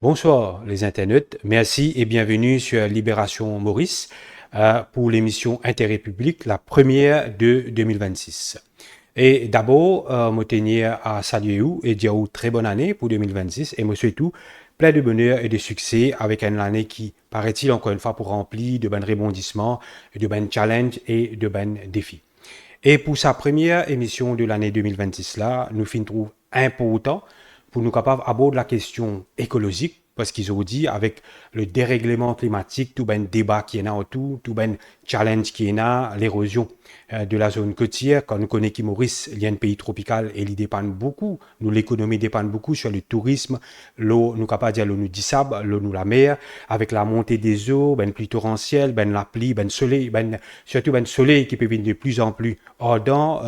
Bonsoir les internautes, merci et bienvenue sur Libération Maurice pour l'émission Interrépublique, la première de 2026. Et d'abord, je tenir à saluer vous et dire une très bonne année pour 2026 et moi surtout plein de bonheur et de succès avec une année qui, paraît-il encore une fois, pour remplir de bons rebondissements, de bons challenges et de bons défis. Et pour sa première émission de l'année 2026 là, nous finissons important pour nous capables d'aborder la question écologique, parce qu'ils ont dit avec le dérèglement climatique, tout ben débat qui est là autour, tout ben challenge qui est là, l'érosion de la zone côtière, quand nous connaissons que Maurice, il y a un pays tropical et il dépend beaucoup, nous l'économie dépend beaucoup sur le tourisme, l'eau, nous capables de dire l'eau nous dissable, l'eau nous la mer, avec la montée des eaux, ben pluie torrentielle, ben la pluie, ben soleil, ben surtout ben soleil qui peut venir de plus en plus ardent,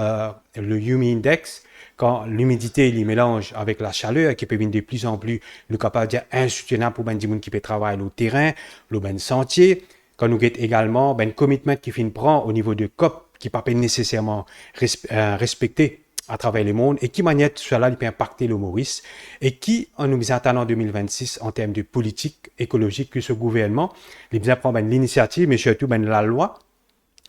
le UMI index, quand l'humidité les mélange avec la chaleur qui peut venir de plus en plus nous capable de dire insoutenable pour ben des gens qui peut travailler au terrain, le ben sentier, quand nous avons également ben commitment qui finit prend au niveau de COP qui pas nécessairement respecté à travers le monde et qui manière cela peut impacter le Maurice et qui en nous attendant en 2026 en termes de politique écologique que ce gouvernement les bien prend ben l'initiative mais surtout ben la loi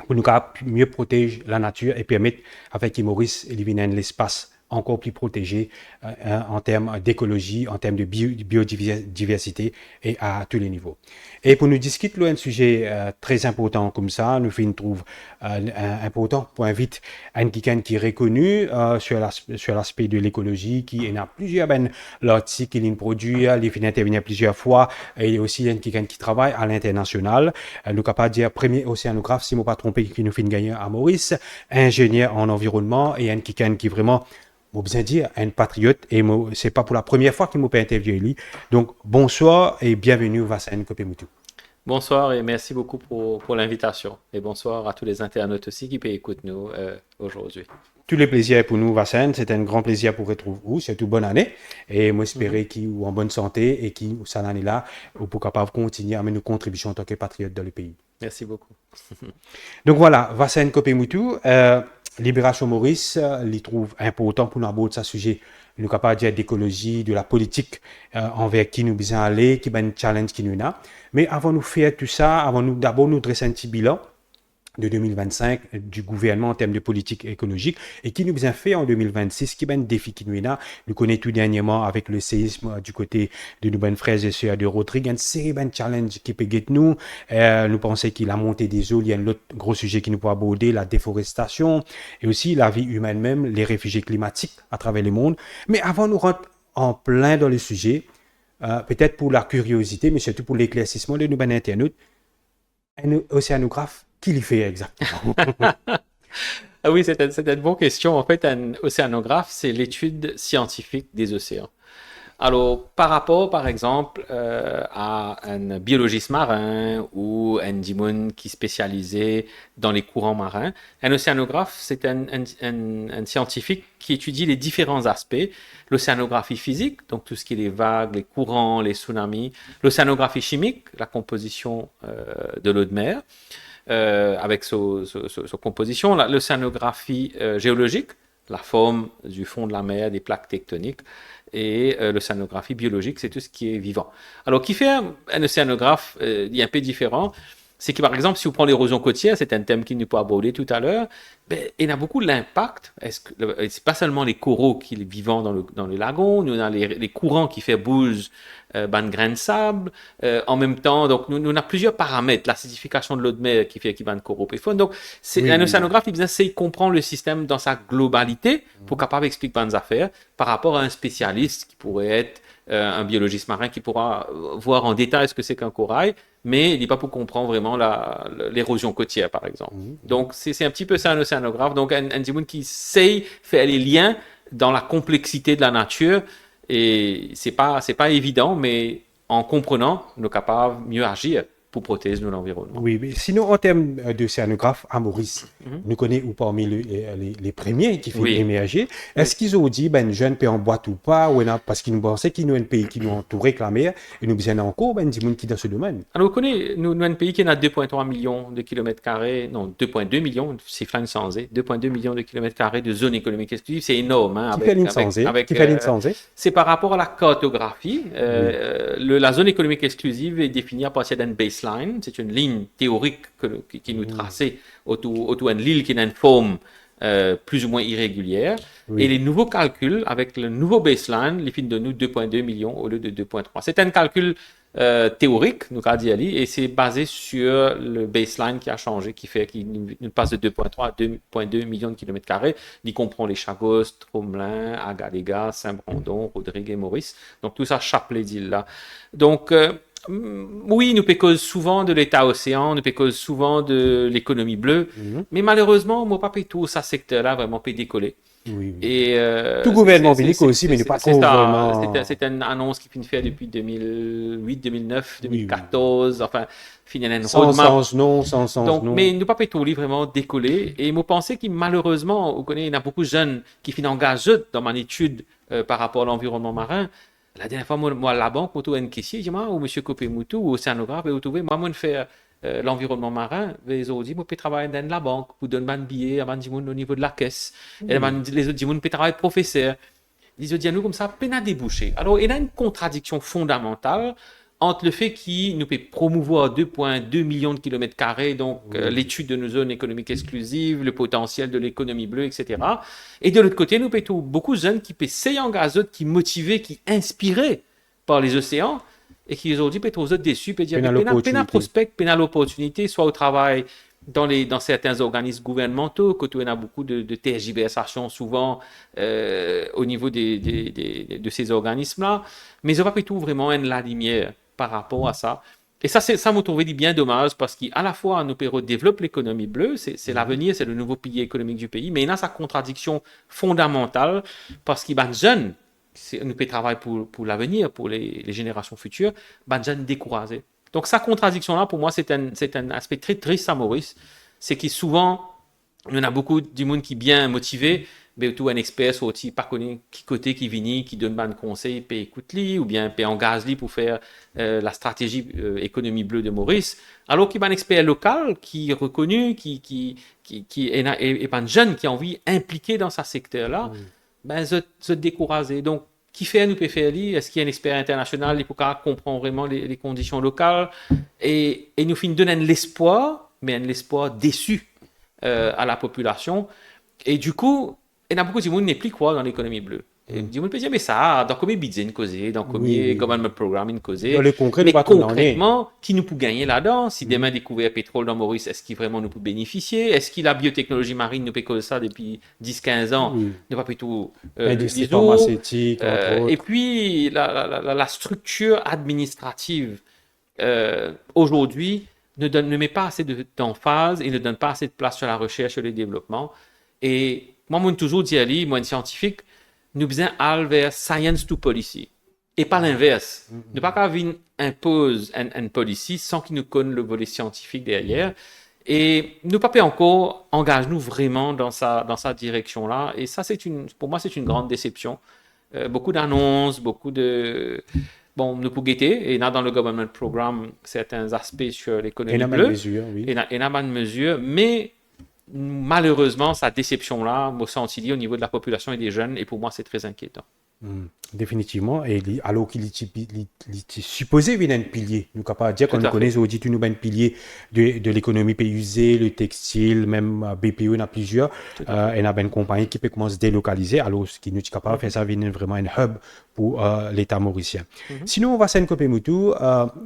pour nous mieux protéger la nature et permettre avec Maurice éliminer l'espace encore plus protégé en termes d'écologie, en termes de biodiversité et à tous les niveaux. Et pour nous discuter un sujet très important comme ça, nous trouve important pour inviter un quelqu'un qui est reconnu sur l'aspect de l'écologie, qui en a plusieurs l'article qu'il produit, il finit intervenir plusieurs fois, et aussi un quelqu'un qui travaille à l'international. Nous capable de dire premier océanographe, si je ne me pas trompé, qui nous fait gagner à Maurice, ingénieur en environnement et un quelqu'un qui vraiment je bien dire, un patriote, et c'est pas pour la première fois qu'il m'a interviewé lui. Donc, bonsoir et bienvenue au Vassan Kopemoutou. Bonsoir et merci beaucoup pour l'invitation. Et bonsoir à tous les internautes aussi qui peuvent écouter nous aujourd'hui. Tous les plaisirs pour nous, Vassan. C'est un grand plaisir pour retrouver vous. Surtout bonne année. Et moi, j'espère qu'il est en bonne santé et qu'il, cette année-là, pour capable continuer à mener nos contributions en tant que patriote dans le pays. Merci beaucoup. Donc voilà, Vassan Kopemoutou. Libération Maurice, il trouve important pour nous aborder ce sujet. Nous capable de dire d'écologie, de la politique envers qui nous besoin aller, qui est un challenge qui nous a. Mais avant de faire tout ça, avant nous d'abord nous dresser un petit bilan de 2025 du gouvernement en termes de politique écologique et qui nous a fait en 2026, qui est un défi qui nous est là. Nous connaissons tout dernièrement avec le séisme du côté de nos frères et sœurs de Rodrigue, une série de challenges qui peut guetter nous. Nous pensons qu'il a monté des eaux, il y a un autre gros sujet qui nous peut aborder, la déforestation et aussi la vie humaine même, les réfugiés climatiques à travers le monde. Mais avant nous rentrer en plein dans le sujet, peut-être pour la curiosité, mais surtout pour l'éclaircissement de nos internautes, un océanographe, qui l'y fait exactement? Ah oui, c'est une bonne question. En fait, un océanographe, c'est l'étude scientifique des océans. Alors, par rapport, par exemple, à un biologiste marin ou un dimon qui est spécialisé dans les courants marins, un océanographe, c'est un scientifique qui étudie les différents aspects. L'océanographie physique, donc tout ce qui est les vagues, les courants, les tsunamis. L'océanographie chimique, la composition de l'eau de mer, avec sa composition. L'océanographie géologique, la forme du fond de la mer, des plaques tectoniques. Et l'océanographie biologique, c'est tout ce qui est vivant. Alors, qui fait un océanographe il est un peu différent, c'est que, par exemple, si vous prenez l'érosion côtière, c'est un thème qui nous peut aborder tout à l'heure, ben, il y a beaucoup l'impact. C'est pas seulement les coraux qui sont vivants dans le lagon, nous avons les courants qui font bouger ban grain de sable. En même temps, donc, nous avons plusieurs paramètres. L'acidification de l'eau de mer qui fait qu'il y a un coraux et faune. Donc, un océanographe, il essaie de comprendre le système dans sa globalité pour capable expliquer bonnes affaires par rapport à un spécialiste qui pourrait être un biologiste marin qui pourra voir en détail ce que c'est qu'un corail, mais il n'est pas pour comprendre vraiment l'érosion côtière, par exemple. Donc, c'est un petit peu ça un océanographe. Donc, un Dimoun qui sait faire les liens dans la complexité de la nature, et c'est pas évident, mais en comprenant, nous sommes capables de mieux agir pour protéger l'environnement. Oui, mais sinon, en termes d'océanographes à Maurice, nous connaissons ou parmi les premiers qui font Oui. émerger, est-ce qu'ils ont dit, ben, jeune peut en boîte ou pas, parce qu'ils nous pensaient qu'ils nous un pays qui nous entoure la mer, et nous besoin encore, ben, du monde qui dans ce domaine. Alors, vous connaissez, nous un pays qui a 2,3 millions de kilomètres carrés, non, 2,2 millions, c'est flanc sans 2,2 millions de kilomètres carrés de zone économique exclusive, c'est énorme. Hein, qui fait l'île c'est par rapport à la cartographie. La zone économique exclusive est définie à partir d'une baseline. C'est une ligne théorique qui nous traçait autour d'une île qui a une forme plus ou moins irrégulière. Oui. Et les nouveaux calculs, avec le nouveau baseline, les films de nous 2,2 millions au lieu de 2,3. C'est un calcul théorique, nous a dit Ali, et c'est basé sur le baseline qui a changé, qui nous passe de 2,3 à 2,2 millions de kilomètres carrés. Il comprend les Chagos, Tromelin, Agaléga, Saint-Brandon, Rodrigue et Maurice. Donc tout ça, chapelet d'îles-là. Donc oui, nous pécose souvent de l'État-océan, nous pécose souvent de l'économie bleue, mais malheureusement, moi, pas tout ça secteur-là vraiment peut décoller. Oui. Et, tout gouvernement public aussi, mais pas trop vraiment. C'est une annonce qui finit de faire depuis 2008, 2009, 2014, enfin, finalement, sans sens non. Mais nous pas tout vraiment décoller. Et moi, pensais que malheureusement, vous connaissez, il y a beaucoup de jeunes qui finissent engagés dans mon étude par rapport à l'environnement marin. La dernière fois, moi, à la banque, moi, une question, je dis, ou M. Kopemoutou, ou océanographe, vous trouvez, moi, je fais l'environnement marin, les autres disent, moi, je peux travailler dans la banque, pour donner un billet à au niveau de la caisse. Et les autres disent, moi, je peux travailler professeur. Ils disent, nous, comme ça, peine à déboucher. Alors, il y a une contradiction fondamentale entre le fait qu'il nous peut promouvoir 2,2 millions de kilomètres carrés, donc l'étude de nos zones économiques exclusives, le potentiel de l'économie bleue, etc. Et de l'autre côté, nous peut beaucoup de jeunes qui peuvent s'engager, qui motivés, qui inspirés par les océans, et qui aujourd'hui peuvent être déçus, peuvent dire pénal prospect, pénal opportunité, soit au travail dans certains organismes gouvernementaux, quand on a beaucoup de tergiversations souvent au niveau de ces organismes-là, mais on va pas tout vraiment en la lumière par rapport à ça. Et ça me trouvait bien dommage parce qu'à la fois, nous développe l'économie bleue, c'est l'avenir, c'est le nouveau pilier économique du pays, mais il y a sa contradiction fondamentale parce qu'il y a des jeunes, nous peut travailler pour l'avenir, pour les générations futures, des jeunes découragés. Donc, sa contradiction-là, pour moi, c'est un aspect très triste à Maurice. C'est que souvent, il y en a beaucoup de monde qui est bien motivé, mais tout un expert soit aussi pas connu qui côté qui vient, qui donne un conseil, peut écouter ou bien peut engager pour faire la stratégie économie bleue de Maurice. Alors qu'il y a un expert local qui est reconnu, qui est un jeune qui a envie d'impliquer dans ce secteur-là, se décourager. Donc, qui fait nous peut faire lire? Est-ce qu'il y a un expert international qui comprend vraiment les conditions locales et nous finit donner l'espoir, mais un espoir déçu à la population. Et du coup, il y a beaucoup de gens qui n'est plus quoi dans l'économie bleue. Et du monde peut dire, mais ça, dans combien de budget une causée, dans combien government programme une causée. Dans le concret, mais concrètement, qui nous peut gagner là-dedans? Si demain découvert pétrole dans Maurice, est-ce qu'il vraiment nous peut bénéficier? Est-ce que la biotechnologie marine nous peut causer ça depuis 10-15 ans? Ne pas plutôt l'industrie pharmaceutique, entre autres. Et puis, la structure administrative aujourd'hui ne met pas assez d'emphase et ne donne pas assez de place sur la recherche et le développement. Et moi, je toujours dit, moi, un scientifique, nous besoin aller vers science to policy. Et pas l'inverse. Ne pas qu'à impose une policy sans qu'il nous connaisse le volet scientifique derrière. Et nous pas encore engager nous vraiment dans sa direction-là. Et ça, pour moi, c'est une grande déception. Beaucoup d'annonces, beaucoup de... Bon, nous pouvons guetter, et dans le government programme, certains aspects sur l'économie bleue. Et dans une mesure, mais malheureusement, cette déception-là, me senti au niveau de la population et des jeunes, et pour moi, c'est très inquiétant. Définitivement, et alors qu'il est supposé venir un pilier, nous capables de dire qu'on connaît aujourd'hui nous un pilier de l'économie PUC, le textile, même BPO, il y en a plusieurs, il y a une compagnie qui peut commencer à délocaliser, alors ce qui nous est capable de faire ça venir vraiment un hub pour l'État mauricien. Sinon, on va s'en Kopemoutou,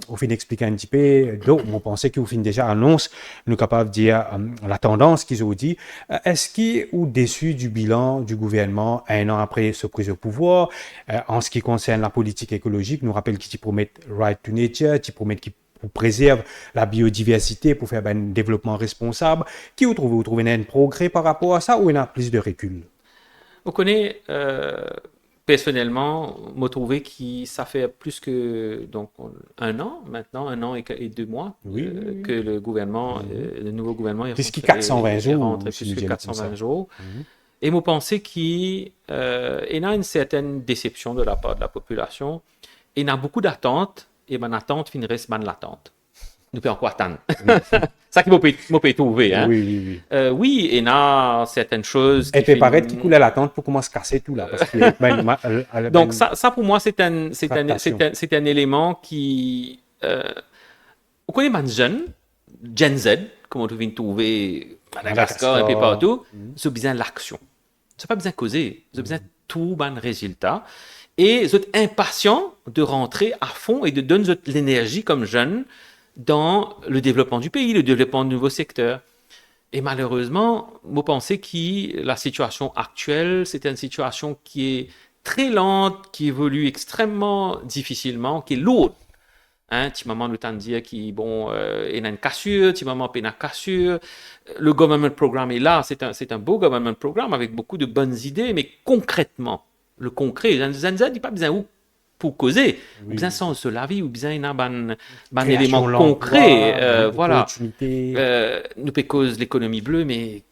au fin d'expliquer un petit peu, donc on pensait qu'au fin déjà annonce, nous capables de dire la tendance qu'ils ont dit, est-ce qu'ils sont déçus du bilan du gouvernement un an après ce prise au pouvoir? En ce qui concerne la politique écologique, nous rappelle qu'ils promettent right to nature, qu'ils promettent qu'ils préservent la biodiversité pour faire un développement responsable. Qui vous trouvez un progrès par rapport à ça ou il y a plus de recul? On connaît personnellement, m'a trouvé que ça fait plus que donc, un an maintenant, un an et 2 mois Oui. que le gouvernement, le nouveau gouvernement est Plus que rentré, 420 est jours, rentré si plus nous que disons comme ça. 420 jours. Et moi pensais qu'il y a une certaine déception de la part de la population. Et il y a beaucoup d'attentes, et mon attente finirait par l'attente. Nous pouvons encore attendre. Ça qui m'a trouvé. Hein. Oui. Oui, il y a certaines choses Et qui fait paraître qu'il coulait l'attente pour commencer à casser tout là. Parce que, donc, ça pour moi, c'est tractation. un élément qui. On connaît les jeunes, Gen Z, comme on peut trouver Madagascar un peu partout, ils ont besoin de l'action. Ils n'ont pas besoin de causer, ils ont besoin de tout bon résultat. Et ils sont impatients de rentrer à fond et de donner de l'énergie comme jeunes dans le développement du pays, le développement de nouveaux secteurs. Et malheureusement, moi, pensais que la situation actuelle, c'est une situation qui est très lente, qui évolue extrêmement difficilement, qui est lourde. Hein, petit moment, nous t'en dire qu'il bon, il y a une cassure, petit moment, il y a une cassure. Le government programme est là, c'est un beau government programme avec beaucoup de bonnes idées, mais concrètement, le concret, Zanza dit pas besoin où pour causer, ou besoin sans se laver, ou besoin d'un élément concret, voilà. Nous peut cause l'économie bleue, mais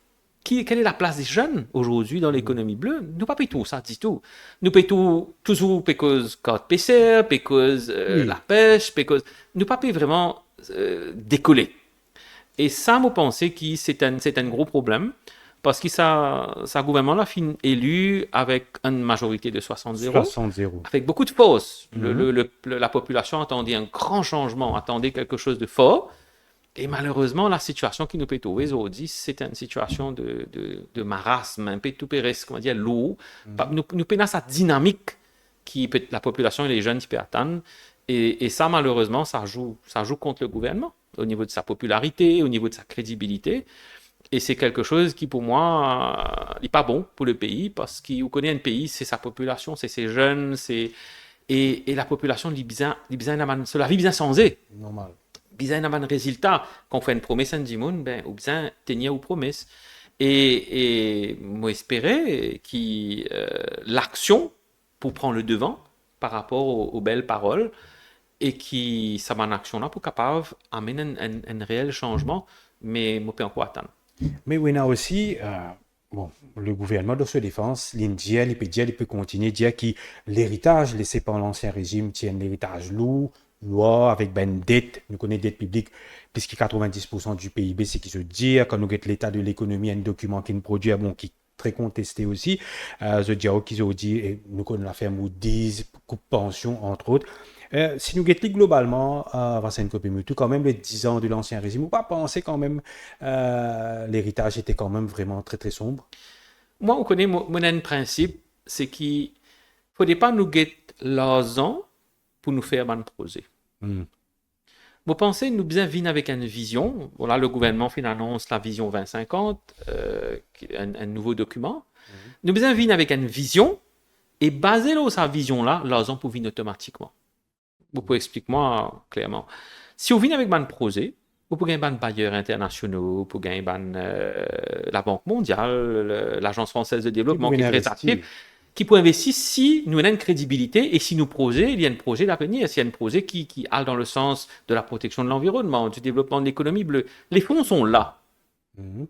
quelle est la place des jeunes aujourd'hui dans l'économie bleue? Nous pas tout ça du tout. Nous payons toujours cause carte PCR, cause la pêche, nous pas vraiment décoller. Et ça, moi, pensais que c'est un gros problème parce que ça gouvernement-là fin élu avec une majorité de 60-0, avec beaucoup de force. La population attendait un grand changement, attendait quelque chose de fort. Et malheureusement, la situation qui nous peut trouver aujourd'hui, c'est une situation de marasme, un peu tout périsque, comment dire, lourd. Nous peinons cette dynamique qui peut, la population et les jeunes qui peuvent attendre. Et ça, malheureusement, ça joue contre le gouvernement au niveau de sa popularité, au niveau de sa crédibilité. Et c'est quelque chose qui, pour moi, n'est pas bon pour le pays parce qu'on connaît un pays, c'est sa population, c'est ses jeunes, et la population, cela vit bien sans eux. Normal. Bien avoir un résultat. Quand on fait une promesse à Dimon, ben, ou bien tenir aux promesses. Et moi, j'espérais que l'action pour prendre le devant par rapport aux belles paroles et que ça m'a action-là pour capable amener un réel changement, mais moi, je peux encore attendre. Mais on a aussi, le gouvernement de se défense, l'Indien, il peut continuer à dire que l'héritage laissé par l'ancien régime tient l'héritage lourd, avec une dette, nous connaissons dette publique, puisque 90% du PIB, c'est qui se dit, quand nous avons l'état de l'économie, un document qui nous produit, qui est très contesté aussi, je dis, qu'ils ont dit, nous connaissons l'affaire Moody's, coupe pension, entre autres. Si nous regardons globalement, Vincent Kopemutu, quand même les 10 ans de l'ancien régime, on pas penser quand même l'héritage était quand même vraiment très très sombre. Moi, on connaît mon principe, c'est qu'il ne faudrait pas nous guetter l'argent pour nous faire un projet. Vous pensez, nous besoin venir avec une vision. Voilà, le gouvernement annonce la vision 2050, un nouveau document. Nous besoin venir avec une vision et baser sur sa vision-là, l'argent pour venir automatiquement. Vous pouvez expliquer moi clairement. Si vous venez avec un projet, vous pouvez gagner des bailleurs internationaux, vous pouvez gagner la Banque mondiale, l'Agence française de développement qui est très active, qui peut investir si nous avons une crédibilité et si nous projet, il y a un projet d'avenir, s'il y a un projet qui a dans le sens de la protection de l'environnement, du développement de l'économie bleue. Les fonds sont là.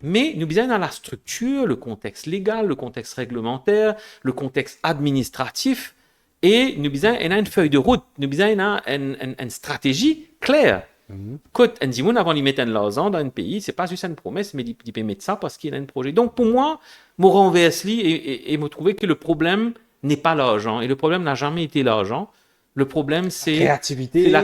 Mais nous besoin dans la structure, le contexte légal, le contexte réglementaire, le contexte administratif. Et nous besoin une feuille de route, nous besoin une stratégie claire. Quand on dit avant de mettre l'argent dans un pays, c'est pas juste une promesse, mais il peut mettre ça parce qu'il y a un projet. Donc pour moi, je renverse et me trouver que le problème n'est pas l'argent. Et le problème n'a jamais été l'argent. Le problème, c'est la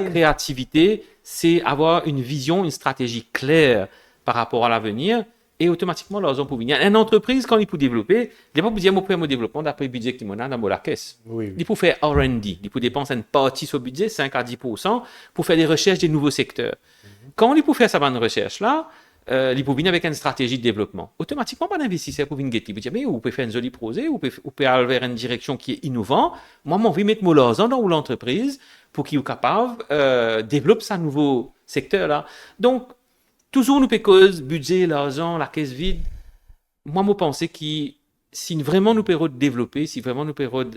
créativité, c'est avoir une vision, une stratégie claire par rapport à l'avenir. Et automatiquement, l'argent pour venir. Une entreprise, quand il peut développer, il ne peut pas dire mon développement d'après le budget qu'il a dans la caisse. Il peut faire R&D, il peut dépenser une partie sur le budget, 5 à 10%, pour faire des recherches des nouveaux secteurs. Quand il peut faire sa bonne recherche-là, il peut venir avec une stratégie de développement. Automatiquement, pas d'investisseur pour venir guetter. Il peut dire, mais vous pouvez faire une jolie projet, vous pouvez aller vers une direction qui est innovante. Moi, je vais mettre mon argent dans l'entreprise pour qu'il soit capable de développer ce nouveau secteur-là. Donc, toujours nous cause budget, l'argent, la caisse vide. Moi, je pense que si vraiment nous pouvons développer, si vraiment nous pouvons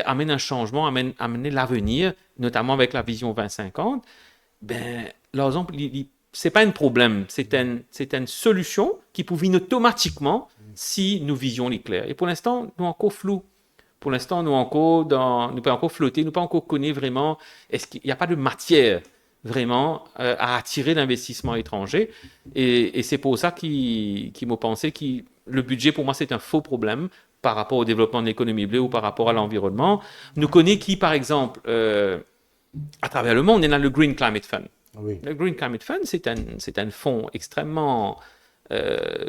amener un changement, amener l'avenir, notamment avec la vision 2050, ben, l'exemple, c'est pas un problème, c'est une solution qui peut venir automatiquement si nous visions les clairs. Et pour l'instant, nous encore flou. Pour l'instant, nous pas encore flotter, nous pas encore connaître vraiment. Est-ce qu'il n'y a pas de matière vraiment à attirer l'investissement étranger? Et c'est pour ça qu'ils m'ont pensé que le budget pour moi c'est un faux problème par rapport au développement de l'économie bleue ou par rapport à l'environnement. Nous connaissons qui, par exemple, à travers le monde, on a le Green Climate Fund. Oui. Le Green Climate Fund, c'est un fonds extrêmement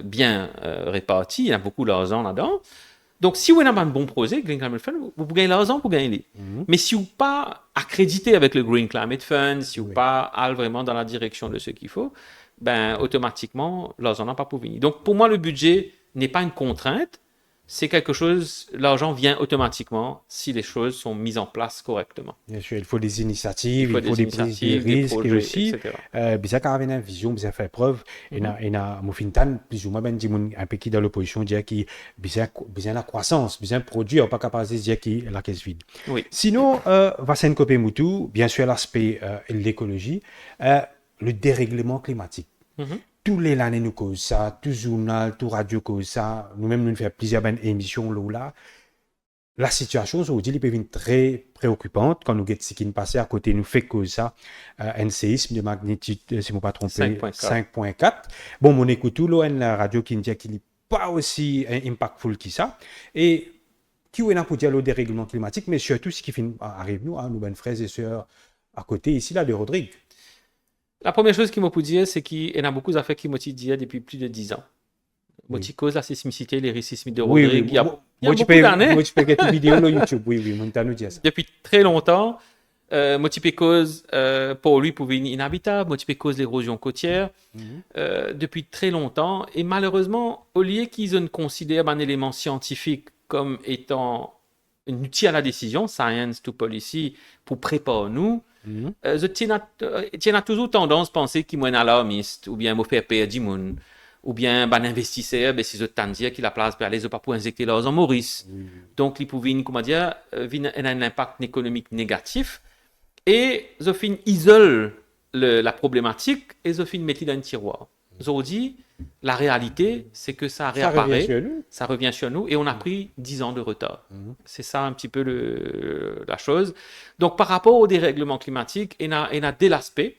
bien réparti. Il y a beaucoup d'argent là-dedans. Donc, si vous avez un bon projet, Green Climate Fund, vous gagnez l'argent pour gagner. Mais si vous n'êtes pas accrédité avec le Green Climate Fund, si vous n'êtes pas allé vraiment dans la direction de ce qu'il faut, ben, automatiquement, l'argent n'a pas pour venir. Donc, pour moi, le budget n'est pas une contrainte. C'est quelque chose, l'argent vient automatiquement si les choses sont mises en place correctement. Bien sûr, il faut des initiatives, il faut des prises de risques projets, et aussi, etc. quand on a une vision, bien faire preuve, et na mofintan plus ou moins ben dit un peu qui dans l'opposition dire qui bien la croissance, bien produire, pas capable de dire qui la caisse vide. Oui. Sinon, Vassen Kopé Moutou, bien sûr l'aspect l'écologie, le dérèglement climatique. Tous les années nous cause ça, tout journal, tout radio cause ça, nous-mêmes nous faisons plusieurs émissions là. La situation aujourd'hui peut devenir très préoccupante quand nous regardons ce qui nous passe à côté, nous fait cause ça, un séisme de magnitude, si je ne me pas trompé, 5.4. Bon, mon écoute tout là, la radio qui nous dit qu'il n'est pas aussi impactful que ça. Et qui est là pour dire le dérèglement climatique, mais surtout ce qui arrive nous, nous, ben frères et sœurs à côté ici là de Rodrigue. La première chose qu'il m'a pu dire, c'est qu'il y a beaucoup d'affaires qui m'ont dit depuis plus de 10 ans. Moi, tu causes la sismicité, les risques sismiques de Rodrigue. Il y a beaucoup d'années. Moi, tu peux une vidéo sur YouTube. Oui, moi, tu nous dit ça. Depuis très longtemps, moi, tu peux cause pour lui pour venir inhabitable. Moi, tu peux cause l'érosion côtière depuis très longtemps. Et malheureusement, au lieu qu'ils ne considèrent un élément scientifique comme étant un outil à la décision, science to policy, pour préparer nous, tu as toujours tendance à penser qu'il est un alarmiste, ou bien il faire perdre du monde, ou bien un investisseur, si je t'en dire qu'il a place pour aller, pas pour injecter l'argent Maurice. Donc, il peut comment dire, un impact économique négatif, et Zofine isole la problématique, et Zofine met dans un tiroir. Aujourd'hui, la réalité, c'est que ça réapparaît, ça revient sur nous, et on a pris 10 ans de retard. C'est ça un petit peu la chose. Donc, par rapport au dérèglement climatique, il y a deux aspects.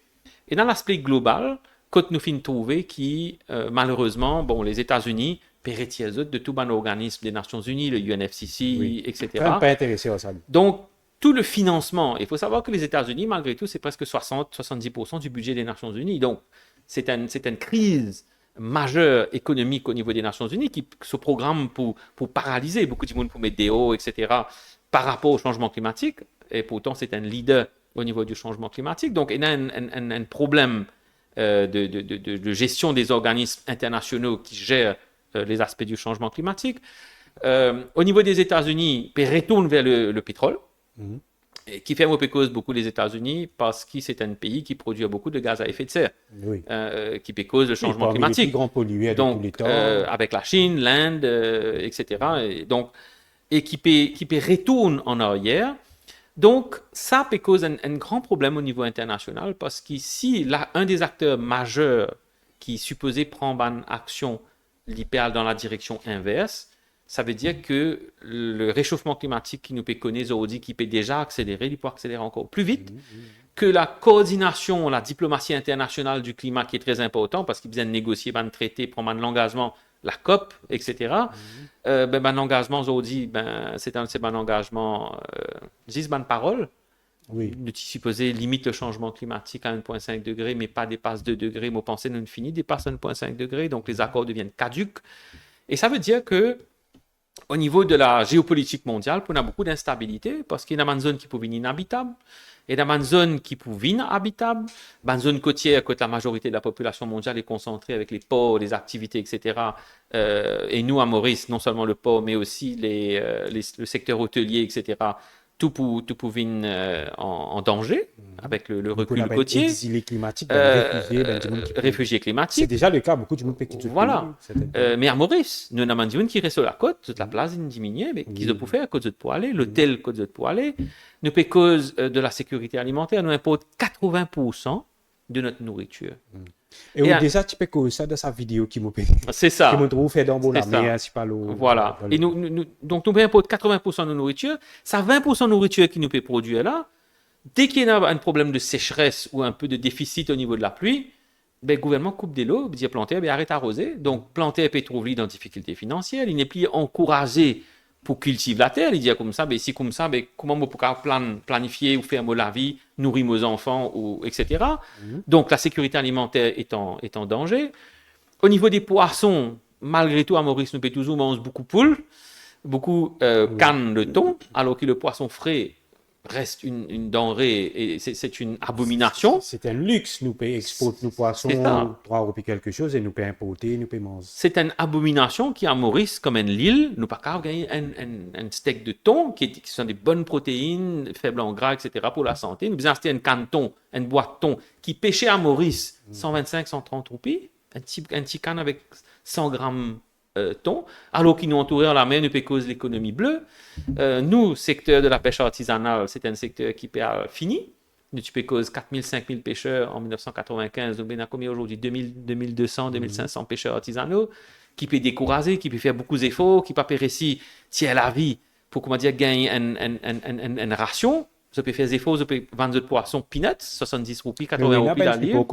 Et dans l'aspect global, quand nous finissons trouver qui, malheureusement, bon, les États-Unis, de tout un organisme des Nations Unies, le UNFCCC, etc. Pas intéressé à ça. Donc, tout le financement, il faut savoir que les États-Unis, malgré tout, c'est presque 60-70% du budget des Nations Unies. Donc, c'est une crise majeure économique au niveau des Nations Unies qui se programme pour paralyser beaucoup de monde pour mettre des hauts, etc. par rapport au changement climatique. Et pourtant, c'est un leader au niveau du changement climatique. Donc, il y a un problème de gestion des organismes internationaux qui gèrent les aspects du changement climatique. Au niveau des États-Unis, ils retournent vers le pétrole. Qui fait cause beaucoup les États-Unis parce que c'est un pays qui produit beaucoup de gaz à effet de serre, qui peut cause le changement climatique. Les plus grands pollueurs donc, de tous les temps. Avec la Chine, l'Inde, etc. Et qui peut retourner en arrière. Donc, ça peut causer un grand problème au niveau international parce qu'ici, un des acteurs majeurs qui est supposé prendre une action libérale dans la direction inverse, ça veut dire que le réchauffement climatique qui nous peut connaître aujourd'hui, qui peut déjà accélérer, il peut accélérer encore plus vite, que la coordination, la diplomatie internationale du climat qui est très important parce qu'il vient de négocier un traité, prendre un engagement, la COP, etc. L'engagement aujourd'hui, c'est un engagement, juste une parole. Nous supposons limite le changement climatique à 1,5 degré, mais pas dépasse 2 degrés. Moi, pensez nous fini dépasse 1,5 degré, donc les accords deviennent caducs. Et ça veut dire que au niveau de la géopolitique mondiale, on a beaucoup d'instabilité parce qu'il y a une zone qui peut venir inhabitable, et dans une zone qui peut venir habitable, une zone côtière que la majorité de la population mondiale est concentrée avec les ports, les activités, etc. Et nous, à Maurice, non seulement le port, mais aussi le secteur hôtelier, etc. tout pour venir en danger avec le recul Pour côtier. exilés climatiques, réfugiés, Réfugiés c'est climatiques. déjà le cas, beaucoup de monde qui Voilà. Mais à Maurice, nous avons des gens qui restent sur la côte, toute la place diminue, mais qu'ils ont pu faire à cause de pour aller, l'hôtel cause de pour aller. Nous payons cause de la sécurité alimentaire, nous importons 80% de notre nourriture. Et déjà, tu peux causer ça dans sa vidéo qui m'a payé. C'est ça. Qui m'a trouvé fait dans la ça. mer, c'est pas l'eau. Voilà. Et donc, nous payons 80% de nourriture. Ça 20% de nourriture qui nous peut produire là. Dès qu'il y a un problème de sécheresse ou un peu de déficit au niveau de la pluie, ben, le gouvernement coupe des lots, dit planter, ben, arrête d'arroser. Donc, planter peut trouver dans difficulté financière. Il n'est plus encouragé pour cultiver la terre. Il dit comme ça, ben, si comme ça, ben, comment on peut planifier ou faire la vie, nourrir nos enfants, etc. Donc, la sécurité alimentaire est en danger. Au niveau des poissons, malgré tout, à Maurice, nous payons toujours manger beaucoup de poules, beaucoup cannes de thon, alors que le poisson frais reste une denrée et c'est une abomination. C'est un luxe, nous payons exporter nos poissons 3 € quelque chose et nous payons importer, nous payons manger. C'est une abomination qui à Maurice, comme une l'île, nous pas qu'à gagner un steak de thon qui sont des bonnes protéines, faibles en gras, etc. pour la santé. Nous avons acheté une canne de thon, une boîte de thon qui pêchait à Maurice 125-130 roupies, un petit canne avec 100 grammes thon, alors qu'ils nous entouraient la mer, nous payons cause l'économie bleue. Nous, secteur de la pêche artisanale, c'est un secteur qui paie fini. Nous payons cause 4000-5000 pêcheurs en 1995, donc on a combien aujourd'hui 2200, 2500 pêcheurs artisanaux qui peuvent décourager, qui peuvent faire beaucoup d'efforts, qui peuvent réussir tirer la vie pour comment dire gagner une ration. Je peux faire des efforts, je peux vendre de poissons peanuts, 70 roupies, 80 roupies la livre.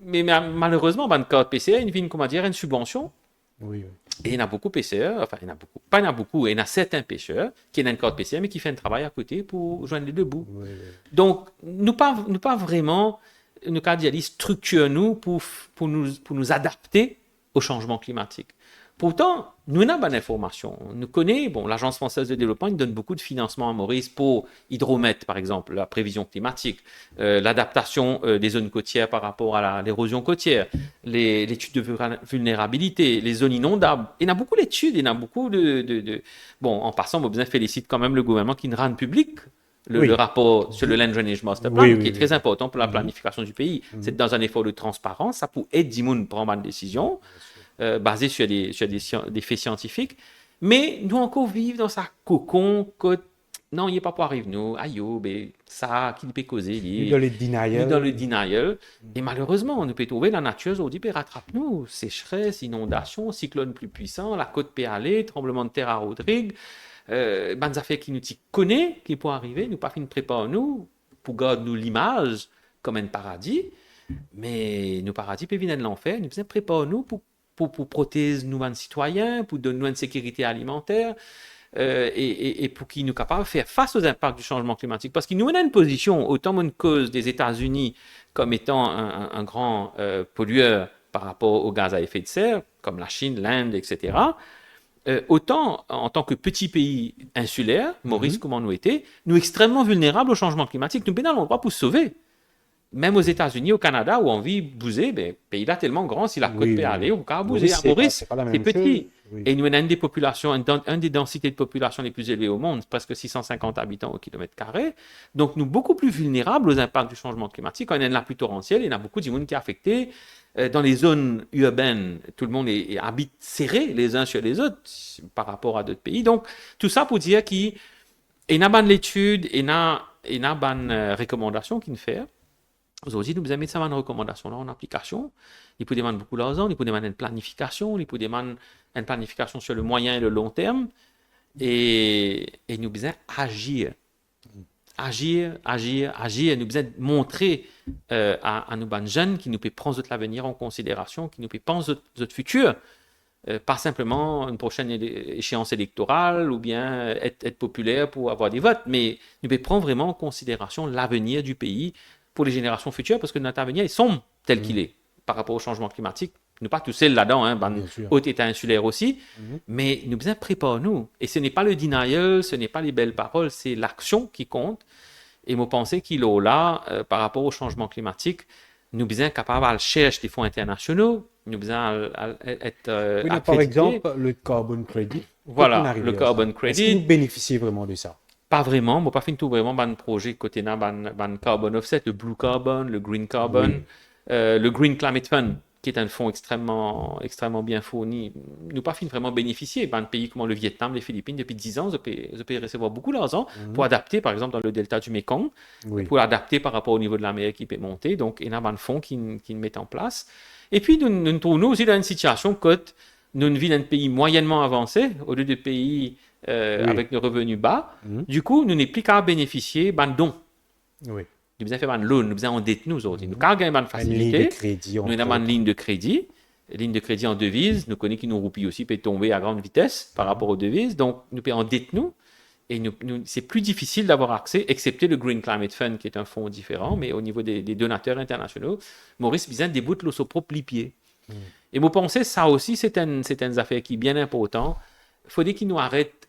Mais malheureusement, dans le code PCA, il y a comment dire, une subvention. Oui. Et il y en a beaucoup de pêcheurs, enfin, il y en a beaucoup, pas il y en a beaucoup, il y en a certains pêcheurs qui ont un code PCA, mais qui font un travail à côté pour joindre les deux bouts. Oui. Donc, nous pas vraiment, nous cas d'y structure nous pour nous adapter au changement climatique. Pourtant, nous avons bonne information. Nous connaissons, l'Agence française de développement il donne beaucoup de financement à Maurice pour hydromètre, par exemple, la prévision climatique, l'adaptation des zones côtières par rapport à l'érosion côtière, l'étude de vulnérabilité, les zones inondables. Il y en a beaucoup d'études, il y en a beaucoup de... Bon, en passant, on besoin félicite quand même le gouvernement qui rend public le rapport sur le Land Drainage Master Plan, qui est très important pour la planification du pays. C'est dans un effort de transparence, ça peut aider Dimoun à prendre une décision. Basé sur des faits scientifiques, mais nous encore vivons dans sa cocon que non, il n'est pas pour arriver nous, aïe, ça, qui peut causer, il dans le denial. Et malheureusement, nous peut trouver la nature aujourd'hui peut rattraper nous, sécheresse, inondation, cyclone plus puissant, la côte peut aller, tremblement de terre à Rodrigue, des affaires qui nous connaissent, qui pourraient arriver, nous pas fin de préparer nous pour garder nous l'image comme un paradis, mais nos paradis peuvent venir de l'enfer, nous besoin préparer nous pour protéger nous les citoyens, pour donner nous une sécurité alimentaire et pour qu'ils nous capables de faire face aux impacts du changement climatique. Parce qu'ils nous mènent à une position, autant une cause des États-Unis comme étant un grand pollueur par rapport aux gaz à effet de serre, comme la Chine, l'Inde, etc., autant en tant que petit pays insulaire, Maurice, comment nous était, nous extrêmement vulnérables au changement climatique. Nous avons l'endroit pour se sauver. Même aux États-Unis, au Canada, où on vit bouger, le pays là tellement grand, si la côte peut aller, on peut bouger. À Maurice, c'est petit. Oui. Et nous avons une des populations, une des densités de population les plus élevées au monde, presque 650 habitants au kilomètre carré. Donc, nous sommes beaucoup plus vulnérables aux impacts du changement climatique. Quand il y a de la pluie torrentielle, il y a beaucoup de monde qui est affecté. Dans les zones urbaines, tout le monde habite serré les uns sur les autres par rapport à d'autres pays. Donc, tout ça pour dire qu'il y a une l'étude, il y a une recommandation qu'il fait. Aujourd'hui, nous avons mis ça une recommandation là en application. Il peut demander beaucoup d'argent, il peut demander une planification, il peut demander une planification sur le moyen et le long terme. Et nous devons agir. Agir. Nous devons montrer à nos jeunes qui nous peuvent prendre l'avenir en considération, qui nous peuvent penser notre futur. Pas simplement une prochaine échéance électorale ou bien être populaire pour avoir des votes, mais nous devons prendre vraiment en considération l'avenir du pays pour les générations futures, parce que notre avenir est sombre tel qu'il est par rapport au changement climatique. Nous pas tous seuls là-dedans, haut état insulaire aussi, mais nous besoin préparer nous. Et ce n'est pas le denial, ce n'est pas les belles paroles, c'est l'action qui compte. Et moi, penser qu'il est là, par rapport au changement climatique, nous besoin capables de chercher des fonds internationaux, nous besoin être par exemple, le carbon credit, Voilà, le carbon Est-ce credit. qu'ils bénéficient vraiment de ça? Pas vraiment, moi pas fait tout vraiment ban projet côté na ban carbon offset, le blue carbon, le green carbon, le green climate fund qui est un fonds extrêmement bien fourni. Nous pas fin vraiment bénéficier. Ban pays comme le Vietnam, les Philippines depuis 10 ans, ils peuvent recevoir beaucoup d'argent pour adapter par exemple dans le delta du Mekong, pour adapter par rapport au niveau de la mer qui peut monter. Donc il y a un fonds qui met en place. Et puis nous trouvons aussi dans une situation que nous vivons dans un pays moyennement avancé au lieu de pays avec des revenus bas. Du coup, nous n'avons plus qu'à bénéficier d'un don. Oui. Nous avons fait un loan, nous avons endetté nous autres. Nous avons gagné une facilité. Nous avons une ligne de crédit. Ligne de crédit en devise. Nous connaissons que nos roupies aussi peuvent tomber à grande vitesse par rapport aux devises. Donc, nous pouvons endetter nous. Et c'est plus difficile d'avoir accès, excepté le Green Climate Fund, qui est un fonds différent. Mais au niveau des donateurs internationaux, Maurice Bizan déboute son propre lipier. Et vous pensez, ça aussi, c'est une affaire qui est bien importante. Il faudrait qu'ils nous arrêtent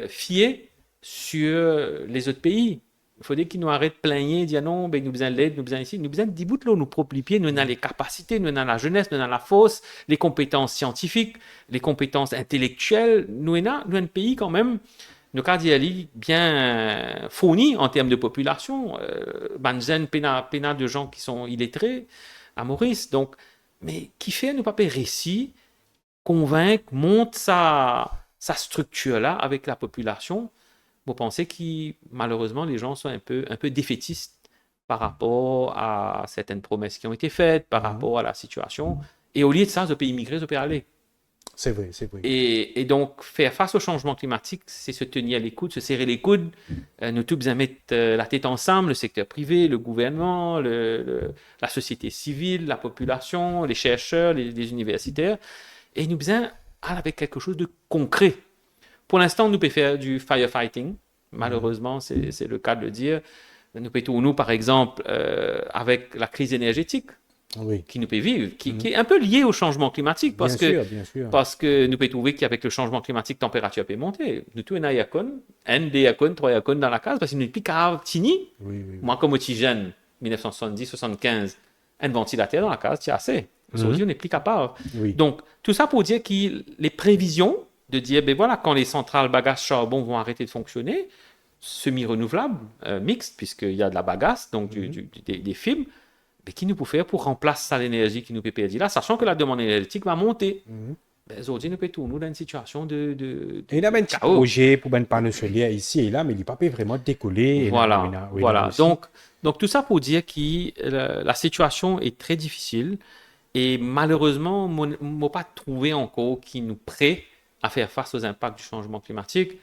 fier sur les autres pays. Il faudrait qu'ils nous arrêtent plaigner, dire non, ben, nous avons l'aide, nous avons ici. Nous avons des bouts nos propres pieds, nous avons les capacités, nous avons la jeunesse, nous avons la force, les compétences scientifiques, les compétences intellectuelles. Nous avons un pays quand même, nos cardialis bien fourni en termes de population. Banzen, pena de gens qui sont illettrés à Maurice. Donc, mais qui fait nous pas récit, convaincre, monte sa structure-là avec la population. Vous pensez que malheureusement les gens sont un peu défaitistes par rapport à certaines promesses qui ont été faites, par rapport à la situation. Et au lieu de ça, ils peuvent immigrer, ils peuvent aller. C'est vrai, c'est vrai. Et donc, faire face au changement climatique, c'est se tenir à l'écoute, se serrer les coudes. Nous tous besoin mettre la tête ensemble, le secteur privé, le gouvernement, la société civile, la population, les chercheurs, les universitaires. Et nous besoin aller avec quelque chose de concret. Pour l'instant, nous pouvons faire du firefighting. Malheureusement, c'est le cas de le dire. Nous pouvons, nous, par exemple, avec la crise énergétique qui nous peut vivre, qui est un peu liée au changement climatique. Parce Bien sûr. Parce que nous pouvons trouver qu'avec le changement climatique, la température peut monter. Nous tous, on a un yakon, 3 yakon dans la case, parce que nous n'avons plus qu'à tini. Moi, comme otigène, 1970-75, un ventilateur dans la case, c'est assez. Aujourd'hui, on n'est plus capable. Donc, tout ça pour dire que les prévisions de dire, ben voilà, quand les centrales bagasse charbon vont arrêter de fonctionner, semi-renouvelables, mixtes, puisqu'il y a de la bagasse, donc des fibres, mais qui nous peut faire pour remplacer ça l'énergie qui nous peut perdre là, sachant que la demande énergétique va monter. Ben, aujourd'hui, nous pouvons nous dans une situation de il y a un petit projet pour un panneau solaire ici et là, mais il n'est pas vraiment décollé. Voilà. Donc, tout ça pour dire que la situation est très difficile et malheureusement, on n'a pas trouvé encore qui nous prête à faire face aux impacts du changement climatique.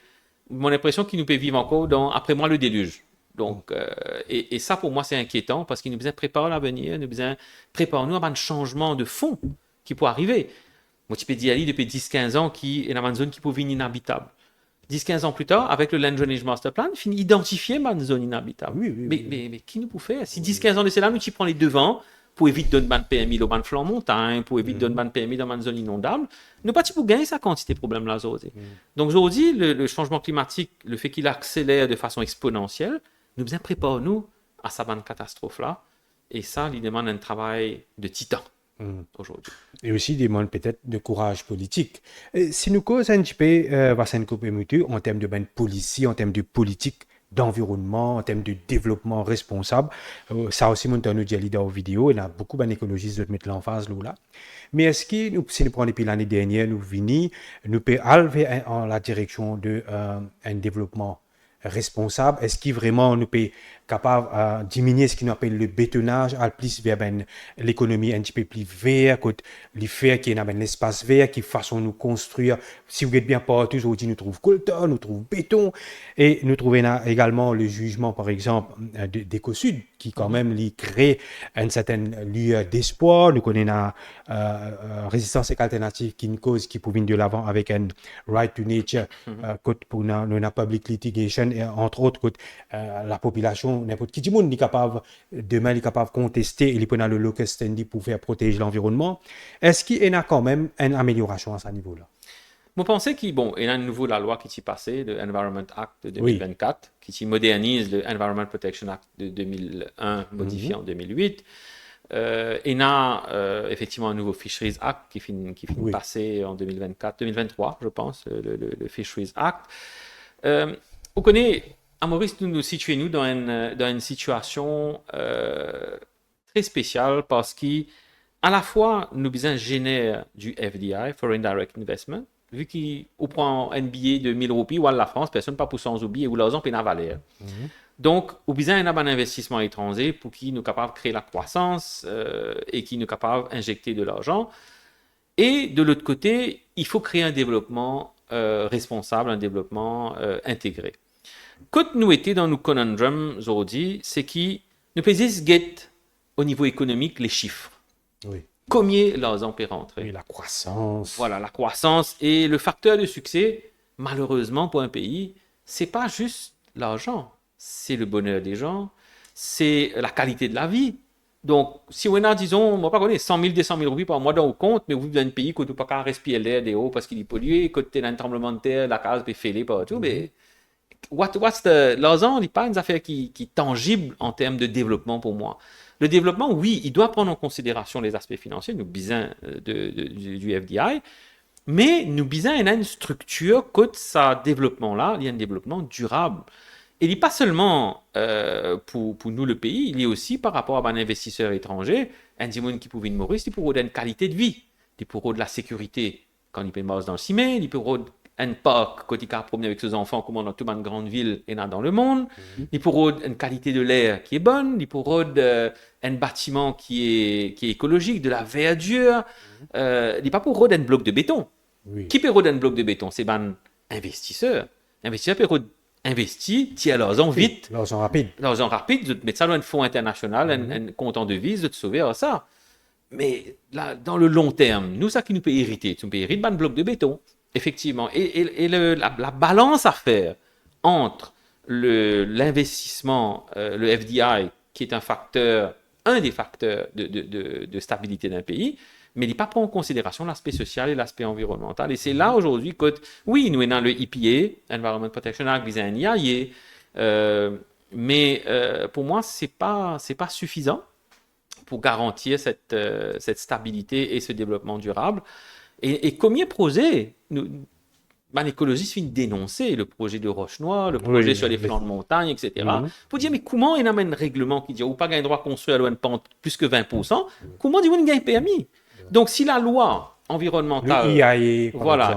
Mon impression qu'il nous peut vivre encore après moi le déluge. Donc, et ça pour moi c'est inquiétant parce qu'il nous besoin préparer l'avenir, nous besoin préparer nous à un changement de fond qui peut arriver. Moi, je peux dire depuis 10-15 ans qui est dans une zone qui peut devenir inhabitable. 10-15 ans plus tard, avec le Land Drainage Master Plan, il finit identifier une zone inhabitable. Mais qui nous peut faire? Si 10-15 ans de cela, nous tu prends les devants pour éviter de donner PMI dans le flanc montagne, pour éviter de donner PMI dans une zone inondable, nous pas pour gagner sa quantité de problèmes là aujourd'hui. Donc aujourd'hui, le changement climatique, le fait qu'il accélère de façon exponentielle, nous besoin préparer nous à sa bonne catastrophe là. Et ça, il demande un travail de titan. Aujourd'hui. Et aussi des demandes peut-être de courage politique. Si nous causons un petit peu en termes de policy, en termes de politique, d'environnement, en termes de développement responsable, ça aussi, nous avons dit dans la vidéo, il y a beaucoup d'écologistes qui mettent l'emphase là. Mais est-ce que, si nous prenons depuis l'année dernière, nous pouvons aller en la direction d'un développement responsable? Est-ce qu'il vraiment nous peut capable de diminuer ce qu'on appelle le bétonnage, à plus vers l'économie un petit peu plus verte, les faire qui est dans l'espace vert, qui façon nous construire. Si vous êtes bien partout, aujourd'hui nous trouvons coltan, nous trouvons béton, et nous trouvons également le jugement, par exemple, d'Ecosud, qui quand même crée une certaine lieu d'espoir. Nous connaissons la résistance alternative qui une cause qui peut venir de l'avant avec un right to nature, pour la public litigation, et entre autres, la population, n'importe qui monde est capable, demain, est capable de contester, il peut le locus standi pour faire protéger l'environnement. Est-ce qu'il y a quand même une amélioration à ce niveau-là? Vous pensez qu'il y a à nouveau la loi qui s'est passée, le Environment Act de 2024, qui modernise le Environment Protection Act de 2001, modifié en 2008. Il y a effectivement un nouveau Fisheries Act qui finit Oui. passer en 2023, je pense, le Fisheries Act. Vous connaissez, à Maurice, nous situons dans une situation très spéciale parce qu'à la fois, nous besoin générer du FDI, Foreign Direct Investment, vu qu'on prend un billet de 1000 roupies ou à la France, personne pas pour 100 oublier ou l'argent pénal valeur. Donc, au besoin d'un investissement étranger pour qui nous capable de créer la croissance et qui nous capable d'injecter de l'argent. Et de l'autre côté, il faut créer un développement responsable, un développement intégré. Quand nous étions dans nos conundrums aujourd'hui, c'est que nous faisons get au niveau économique les chiffres. Oui. Combien l'argent peut rentrer. Oui, la croissance. Voilà, la croissance. Et le facteur de succès, malheureusement pour un pays, c'est pas juste l'argent. C'est le bonheur des gens, c'est la qualité de la vie. Donc, si on a, disons, on va pas connaître 100 000, 200 000 roupies par mois dans le compte, mais vous êtes dans un pays où vous ne pouvez pas respirer l'air des hauts parce qu'il est pollué, quand tu as un tremblement de terre, la case peut fêler partout, mais l'argent n'est pas une affaire qui est tangible en termes de développement pour moi. Le développement, oui, il doit prendre en considération les aspects financiers, nous besoin du FDI, mais nous besoin une structure que ce développement-là, il y a un développement durable. Et il n'est pas seulement pour nous le pays, il est aussi par rapport à un investisseur étranger, un monde qui pouvait Maurice, il pourrait une qualité de vie, il pourrait de la sécurité quand il peut dans le ciment, il pourrait un parc quand il peut promener avec ses enfants comme dans toute une grande ville et dans le monde, il pourrait une qualité de l'air qui est bonne, il pourrait un bâtiment qui est écologique, de la verdure, il n'est pas pour un bloc de béton. Oui. Qui peut un bloc de béton? C'est un investisseur. L'investisseur peut investir, tiens l'argent vite. L'argent rapide. L'argent rapide, de mettre ça dans un fonds international, un compte en devise, de te sauver à ça. Mais là, dans le long terme, nous, ça qui nous peut hériter. Tu peux hériter d'un bloc de béton, effectivement. Et la balance à faire entre l'investissement, le FDI, qui est un des facteurs de stabilité d'un pays, mais il n'est pas pris en considération l'aspect social et l'aspect environnemental. Et c'est là aujourd'hui que, oui, nous avons le EPA, Environment Protection Act, nous avons un IAE, mais pour moi, ce n'est pas suffisant pour garantir cette stabilité et ce développement durable. Et combien de projets, l'écologiste finit de dénoncer le projet de Roche-Noire, le projet sur les flancs de montagne, etc. Pour dire, mais comment il y a un règlement qui dit, ou pas gagner droit à construire à une pente plus que 20%, comment dit-on gagne permis? Donc, si la loi environnementale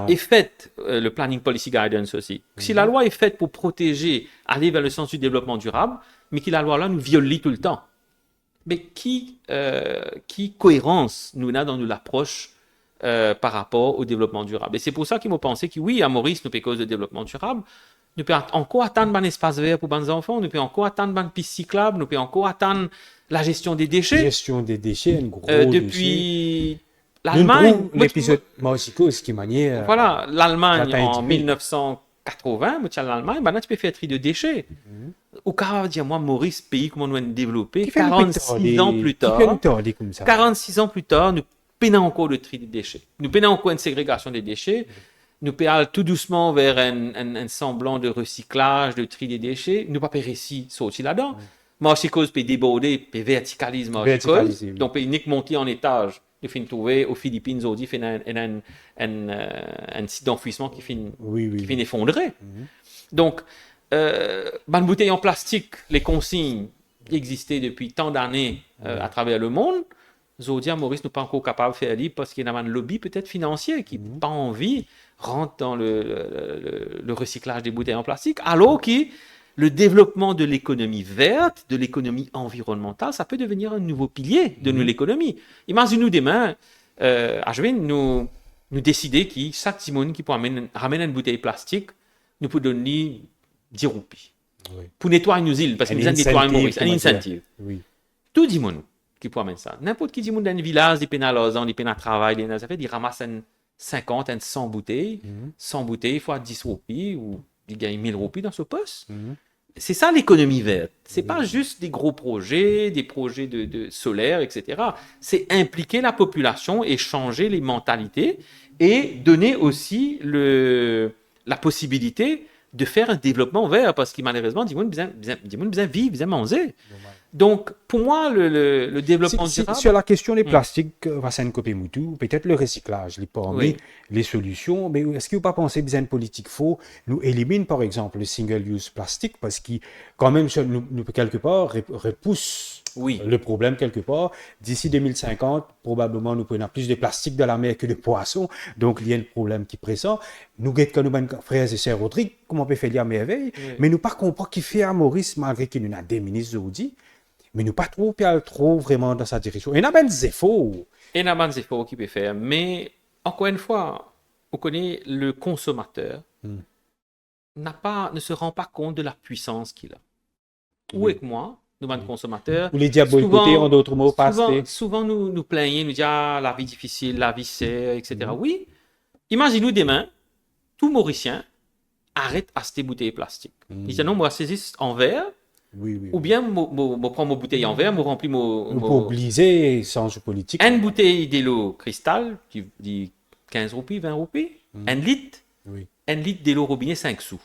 est faite, le Planning Policy Guidance aussi, si la loi est faite pour protéger, aller vers le sens du développement durable, mais que la loi-là nous viole tout le temps, mais qui cohérence nous a dans l'approche par rapport au développement durable? Et c'est pour ça qu'ils m'ont pensé que oui, à Maurice, nous peut cause de développement durable, nous pouvons encore attendre un espace vert pour les enfants, nous pouvons encore attendre une piste cyclable, nous pouvons encore attendre la gestion des déchets. Gestion des déchets, un gros depuis l'Allemagne. L'épisode Mauricio, ce qui manière. Voilà, l'Allemagne en 1980, l'Allemagne, maintenant tu peux faire tri de déchets. Au cas dire, moi, Maurice, pays comment nous avons développé, 46 ans plus tard, 46 ans plus tard, nous peinons encore le tri des déchets. Nous peinons encore une ségrégation des déchets. Nous pédalons tout doucement vers un semblant de recyclage, de tri des déchets. Nous pas réussi sortir là-dedans. Marchicose peut déborder, peut verticaliser Marchicose. Donc, peut uniquement monter en étage. Nous finissons trouver aux Philippines, aujourd'hui, fait un site d'enfouissement qui finit effondré. Donc, une bouteille en plastique, les consignes existaient depuis tant d'années à travers le monde. Aujourd'hui, Maurice n'est pas encore capable de faire libre parce qu'il y a un lobby peut-être financier qui n'a pas envie rentre dans le recyclage des bouteilles en plastique, alors que le développement de l'économie verte, de l'économie environnementale, ça peut devenir un nouveau pilier de l'économie. Imaginez-nous demain, à Jouin, nous décider que chaque Timon qui peut ramener une bouteille plastique, nous peut donner 10 roupies. Oui. Pour nettoyer nos îles, parce que nous avons nettoyé Maurice, un incentive. Oui. Tout Timon qui peut amener ça. N'importe qui Timon dans un village, il peut aller il peut travailler, il ramasse 50, 100 bouteilles. 100 bouteilles fois 10 roupies, ou il gagne 1000 roupies dans ce poste. C'est ça l'économie verte. C'est pas juste des gros projets, des projets de solaire, etc. C'est impliquer la population et changer les mentalités et donner aussi la possibilité de faire un développement vert parce que malheureusement, dis-moi, besoin vivre, besoin manger. Donc, pour moi, le développement durable... Sur la question des plastiques, Vassine Kopé-Moutou, peut-être le recyclage, les parmi les solutions, mais est-ce que vous pas pensé que une politique faux nous élimine, par exemple, le single-use plastique, parce qu'il, quand même, nous quelque part, repousse le problème quelque part. D'ici 2050, probablement, nous prenons plus de plastique de la mer que de poissons, donc il y a un problème qui pressent. Nous, quand nous, frères et sœurs Rodrigue, comment on peut faire à merveille, mais nous pas comprendre qui fait à Maurice, malgré qu'il nous a des ministres aujourd'hui, mais nous pas trop vraiment dans sa direction. Et il y a des efforts. Il y a des efforts qu'il peut faire, mais encore une fois, on connaît le consommateur ne se rend pas compte de la puissance qu'il a. Ou avec moi, nous, les consommateurs, ou les diables côté, en d'autres mots, souvent nous plaignons, nous disons la vie difficile, la vie c'est, etc. Oui, imaginez-nous demain, tout Mauricien arrête acheter bouteilles plastiques. Il dit non, moi saisis en verre. Ou bien, je prends ma bouteille en verre, je remplis mon... Pour obliger, sans politique. Une bouteille d'eau cristal, qui dit 15 roupies, 20 roupies. Un litre, un litre d'eau robinet, 5 sous.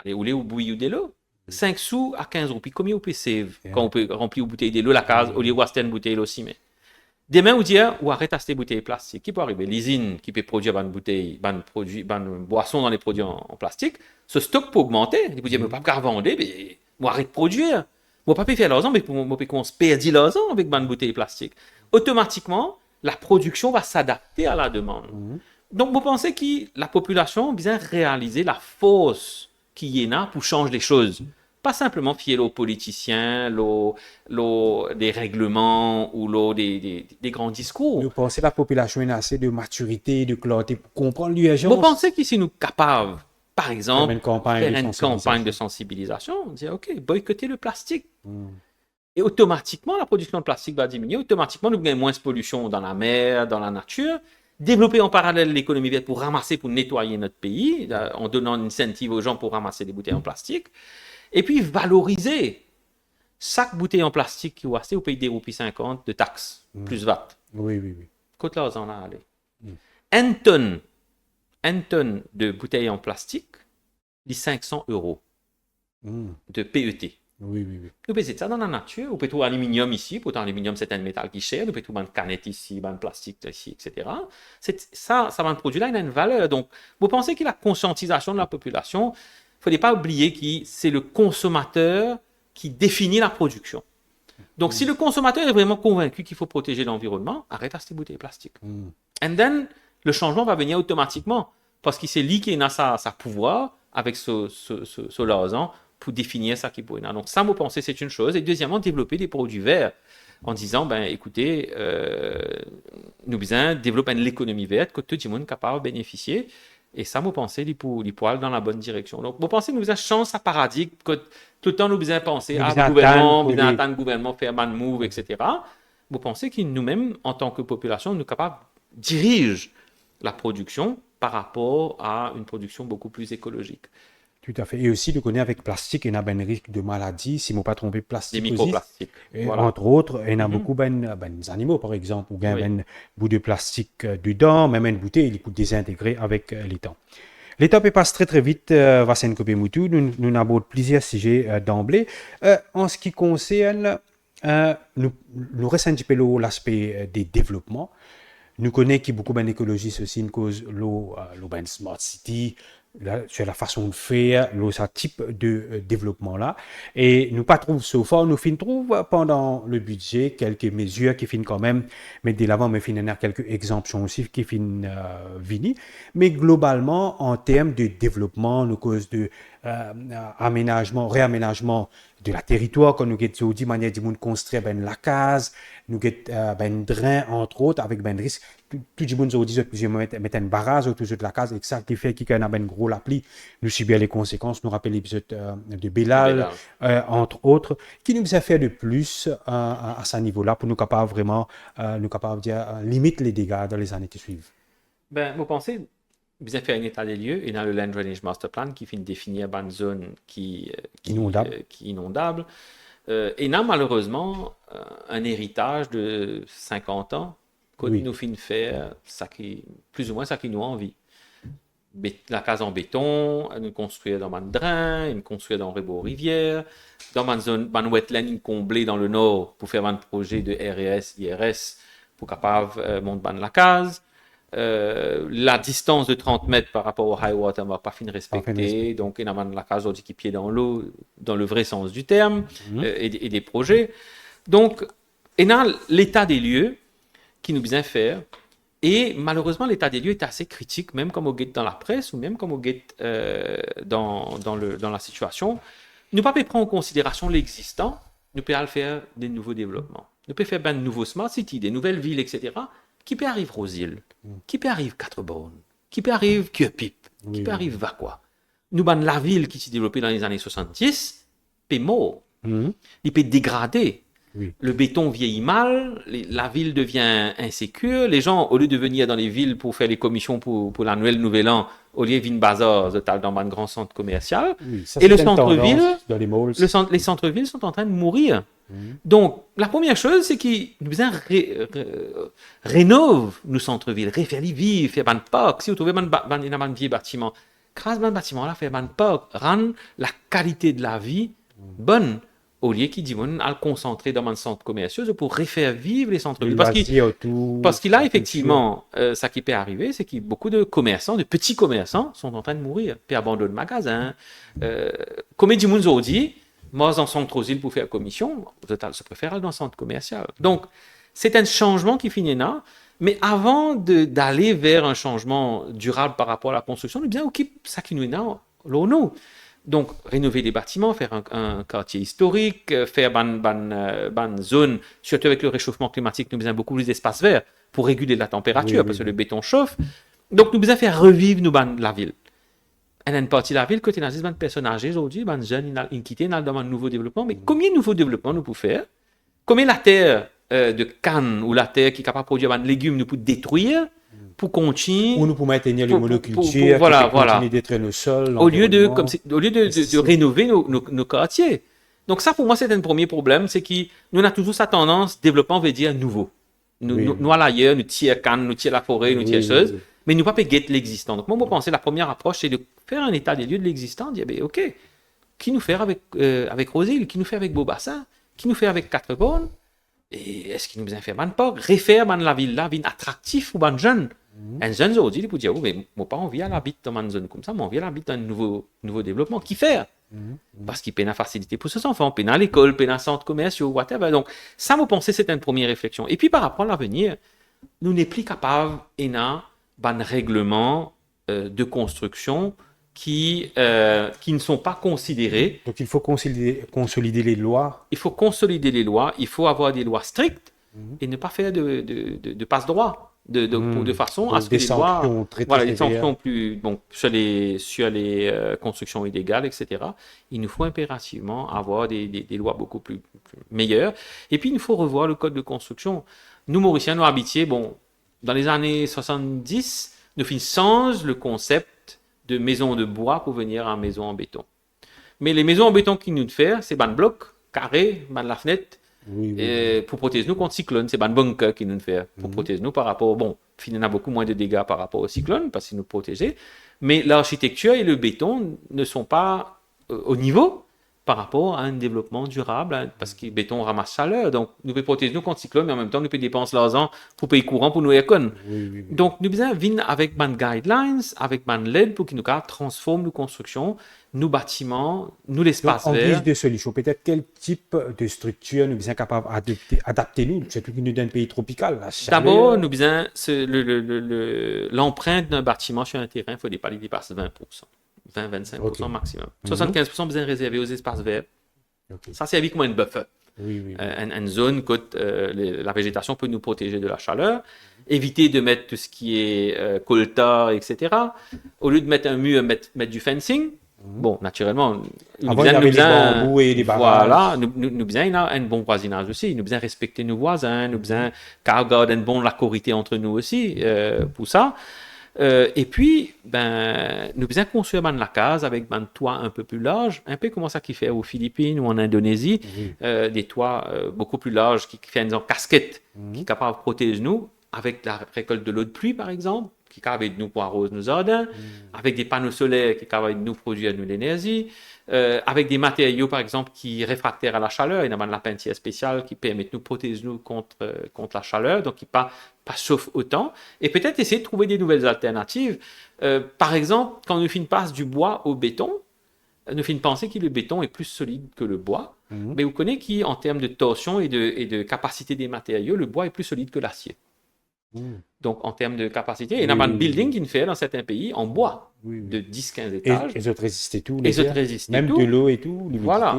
Allez, ou au bouillir de l'eau. 5 sous à 15 roupies. Combien on peut save quand on peut remplir une bouteille d'eau, la case, au lieu d'acheter une bouteille aussi, mais... Demain, on dit, ou arrête d'acheter des bouteilles plastiques. Qui peut arriver? L'usine qui peut produire une bouteille, une boisson dans les produits en plastique, ce stock peut augmenter. Ils vous disent, mais pas vendre, mais... Moi, arrête de produire. Moi, pas faire l'argent, mais moi, qu'on se perde l'argent avec une bouteille plastique. Automatiquement, la production va s'adapter à la demande. Donc, vous pensez que la population a besoin de réaliser la force qu'il y en a pour changer les choses. Pas simplement fier aux politiciens, des règlements ou des grands discours. Vous pensez que la population a assez de maturité, de clarté pour comprendre l'urgence? Vous pensez qu'ici, nous sommes capables, par exemple, faire une campagne de sensibilisation, on dit, OK, boycotter le plastique. Et automatiquement, la production de plastique va diminuer. Automatiquement, nous gagnons moins de pollution dans la mer, dans la nature. Développer en parallèle l'économie verte pour ramasser, pour nettoyer notre pays, en donnant une incentive aux gens pour ramasser des bouteilles en plastique. Et puis, valoriser chaque bouteille en plastique qui est acheté au pays des roupies 50 de taxes, plus VAT. Oui. Côte là, on a allé. Une tonne de bouteilles en plastique, les 500 € de PET. Oui. Nous pouvons ça dans la nature. Nous pouvons trouver aluminium ici. Pourtant, l'aluminium, c'est un métal qui est cher. Nous pouvons trouver une canette ici, une plastique ici, etc. Ça va un produit-là, il a une valeur. Donc, vous pensez que la conscientisation de la population, il ne faudrait pas oublier que c'est le consommateur qui définit la production. Donc, si le consommateur est vraiment convaincu qu'il faut protéger l'environnement, arrête à ces bouteilles plastiques. And then, le changement va venir automatiquement parce qu'il s'est lié qu'il a sa pouvoir avec ce lasan pour définir ça qui pourrait. Donc, ça, vous pensez, c'est une chose. Et deuxièmement, développer des produits verts en disant, écoutez, nous besoin développer l'économie verte que tout le monde est capable de bénéficier. Et ça, vous pensez, il pour aller dans la bonne direction. Donc, vous pensez, nous besoin changer sa paradigme, que tout le temps, nous besoin penser à le gouvernement, nous besoin attendre le gouvernement faire un move, etc. Vous pensez que nous-mêmes, en tant que population, nous sommes capables de diriger la production par rapport à une production beaucoup plus écologique. Tout à fait. Et aussi, nous connaissons avec plastique, il y a un risque de maladie, si je ne me pas trompé, plastique. Des microplastiques. Voilà. Entre autres, il y a beaucoup d'animaux, par exemple, ou un bout de plastique dedans, même une bouteille, il peut désintégré avec les temps. Les temps passent très très vite, Vassine Kopé-Moutou. Nous abordons plusieurs sujets d'emblée. En ce qui concerne, nous restons un petit peu l'aspect des développements. Nous connaissons qu'il y a beaucoup d'écologistes aussi, une cause, l'eau Smart City, sur la façon de faire, ce type de développement-là. Et nous pas trouve so far, nous trouve pendant le budget quelques mesures qui finissent quand même mettre de l'avant, mais finalement quelques exemptions aussi qui finissent venir. Mais globalement, en termes de développement, nous cause de réaménagement de la territoire, quand nous avons dit manière de construire la case, nous avons drain entre autres avec risque. Tout le monde a dit plusieurs mettre un barrage autour de la case et ça qui fait qu'il y a un gros l'appli, nous subir les conséquences, nous rappelle l'épisode de Bellal, entre autres, qui nous a fait de plus à ce niveau-là pour nous capables vraiment de dire limite les dégâts dans les années qui suivent. Vous pensez vous avez fait un état des lieux et dans le Land Drainage Master Plan qui finit de définir une zone qui est inondable. Et là, malheureusement, un héritage de 50 ans que nous finissons faire plus ou moins ça qui nous a envie. la case en béton, nous construire dans un drain, nous construire dans rebord rivière, dans une zone, une wetland comblée dans le nord pour faire un projet de RES, IRS pour capable monter la case. La distance de 30 mètres par rapport au high water ne va pas finir respecter, donc il y a la case qui pied dans l'eau, dans le vrai sens du terme, et des projets. Donc, il y a l'état des lieux qui nous bien faire. Et malheureusement, l'état des lieux est assez critique, même comme au guide dans la presse ou même comme au guide dans la situation. Nous ne pouvons pas prendre en considération l'existant, nous pouvons faire des nouveaux développements. Nous pouvons faire de nouveaux smart cities, des nouvelles villes, etc., qui peut arriver aux îles, qui peut arriver Quatre-Bornes, qui peut arriver Cuepip, qui peut arriver Vacqua. Nous avons la ville qui s'est développée dans les années 70, peut mort, il peut dégrader. Oui. Le béton vieillit mal, la ville devient insécure. Les gens, au lieu de venir dans les villes pour faire les commissions pour l'annuel Nouvel An, au lieu de venir bazar dans un grand centre commercial. Oui, et le centre-ville, les centres-villes sont en train de mourir. Donc, la première chose, c'est qu'ils rénovent nos centres-villes, refaire les villes, faire un parc. Si vous trouvez un vieux bâtiment, grâce à un bâtiment là, faire un parc, rendre la qualité de la vie bonne. Au lieu qu'il dit, on a le concentrer dans un centre commercial pour refaire vivre les centres-villes. Parce qu'il a effectivement, ça qui peut arriver, c'est que beaucoup de commerçants, de petits commerçants, sont en train de mourir, puis abandonnent le magasin. Comme dit Mounzo dit, moi, dans centre-ville pour faire commission, je préfère aller dans un centre commercial. Donc, c'est un changement qui finit là. Mais avant d'aller vers un changement durable par rapport à la construction, nous bien occupe ça qui nous est là, l'ONU. Donc, rénover les bâtiments, faire un quartier historique, faire une zone, surtout avec le réchauffement climatique, nous avons beaucoup plus d'espace vert pour réguler la température, parce que le béton chauffe. Donc, nous devons faire revivre la ville. Et une partie de la ville, côté des personnes âgées aujourd'hui, les jeunes, ils quittent dans un nouveau développement. Mais combien de nouveaux développements nous pouvons faire? Combien la terre de canne ou la terre qui est capable de produire des légumes nous peut détruire? Pour continuer. Ou nous pour maintenir les monocultures, continuer d'être le sol. Au lieu de rénover nos quartiers. Donc ça, pour moi, c'est un premier problème, c'est que nous avons toujours sa tendance, développement veut dire nouveau. Nous allons ailleurs, nous tirons canne, nous tirons la forêt, nous tirons choses, mais nous ne pouvons pas guetter l'existant. Donc moi, je pense que la première approche, c'est de faire un état des lieux de l'existant, dire, ben, OK, qui nous fait avec Rosille, qui nous fait avec Beaubassin, qui nous fait avec Quatre-Bornes, et est-ce qu'il nous a fait un parc, refaire la ville attractive pour les jeunes. Un jeune aujourd'hui, il peut dire, mais moi pas envie d'habiter dans une zone comme ça, mais envie d'habiter dans un nouveau développement. Qui faire? Parce qu'il peut la facilité pour ses enfants, peut à l'école, peut dans un centre commercial, whatever. Donc, ça, vous pensez, c'est une première réflexion. Et puis, par rapport à l'avenir, nous n'est plus capables, un règlement de construction qui ne sont pas considérés. Donc, il faut consolider les lois. Il faut consolider les lois, il faut avoir des lois strictes et ne pas faire de passe-droit. De façon à ce que les lois, les sanctions plus, sur les constructions illégales, etc. Il nous faut impérativement avoir des lois beaucoup plus meilleures. Et puis, il nous faut revoir le code de construction. Nous, Mauriciens, nous habitués, dans les années 70, nous finissons le concept de maison de bois pour venir à maison en béton. Mais les maisons en béton qu'ils nous font, c'est ban bloc, carré, ban la fenêtre, pour protéger nous contre cyclone. C'est un bunker qui nous fait pour protéger nous par rapport, il y a beaucoup moins de dégâts par rapport au cyclone parce qu'il nous protège. Mais l'architecture et le béton ne sont pas au niveau par rapport à un développement durable, parce que le béton ramasse chaleur. Donc, nous pouvons protéger nous contre cyclone, mais en même temps, nous pouvons dépenser l'argent pour payer courant pour nous écon. Donc, nous devons venir avec des guidelines, avec des LED pour qu'ils nous transforment nos constructions, nos bâtiments, nous l'espace vert. En guise de solution, peut-être quel type de structure nous sommes capables d'adapter nous, surtout que nous sommes un pays tropical. D'abord, nous devons l'empreinte d'un bâtiment sur un terrain, il faut pas les dépasser 20%. 20-25% maximum. 75% besoin réservé aux espaces verts. Ça servi comme un buffer. Une zone où la végétation peut nous protéger de la chaleur. Éviter de mettre tout ce qui est colta, etc. Au lieu de mettre un mur, mettre du fencing. Naturellement, nous besoin les bambous et les barrages. Voilà, nous besoin un bon voisinage aussi. Nous besoin respecter nos voisins. Nous besoin garder une bonne lacorité entre nous aussi pour ça. Et puis, nous besoin construire la case avec un toit un peu plus large, un peu comme ça qu'il fait aux Philippines ou en Indonésie, des toits beaucoup plus larges qui font une casquette qui est capable de protéger nous avec la récolte de l'eau de pluie, par exemple, qui travaillent de nous pour arroser nos jardins, avec des panneaux solaires qui travaillent de nous produire de l'énergie, avec des matériaux, par exemple, qui réfractaires à la chaleur. Il y a de la peinture spéciale qui permet de nous protéger nous contre la chaleur, donc qui pas chauffe autant. Et peut-être essayer de trouver des nouvelles alternatives. Par exemple, quand nous passe du bois au béton, nous penser que le béton est plus solide que le bois. Mais vous connaissez qu'en termes de torsion et de capacité des matériaux, le bois est plus solide que l'acier. Donc, en termes de capacité, il y a un building qui fait dans certains pays en bois de 10-15 étages. Et ça résistait tout. Même de l'eau et tout. Voilà,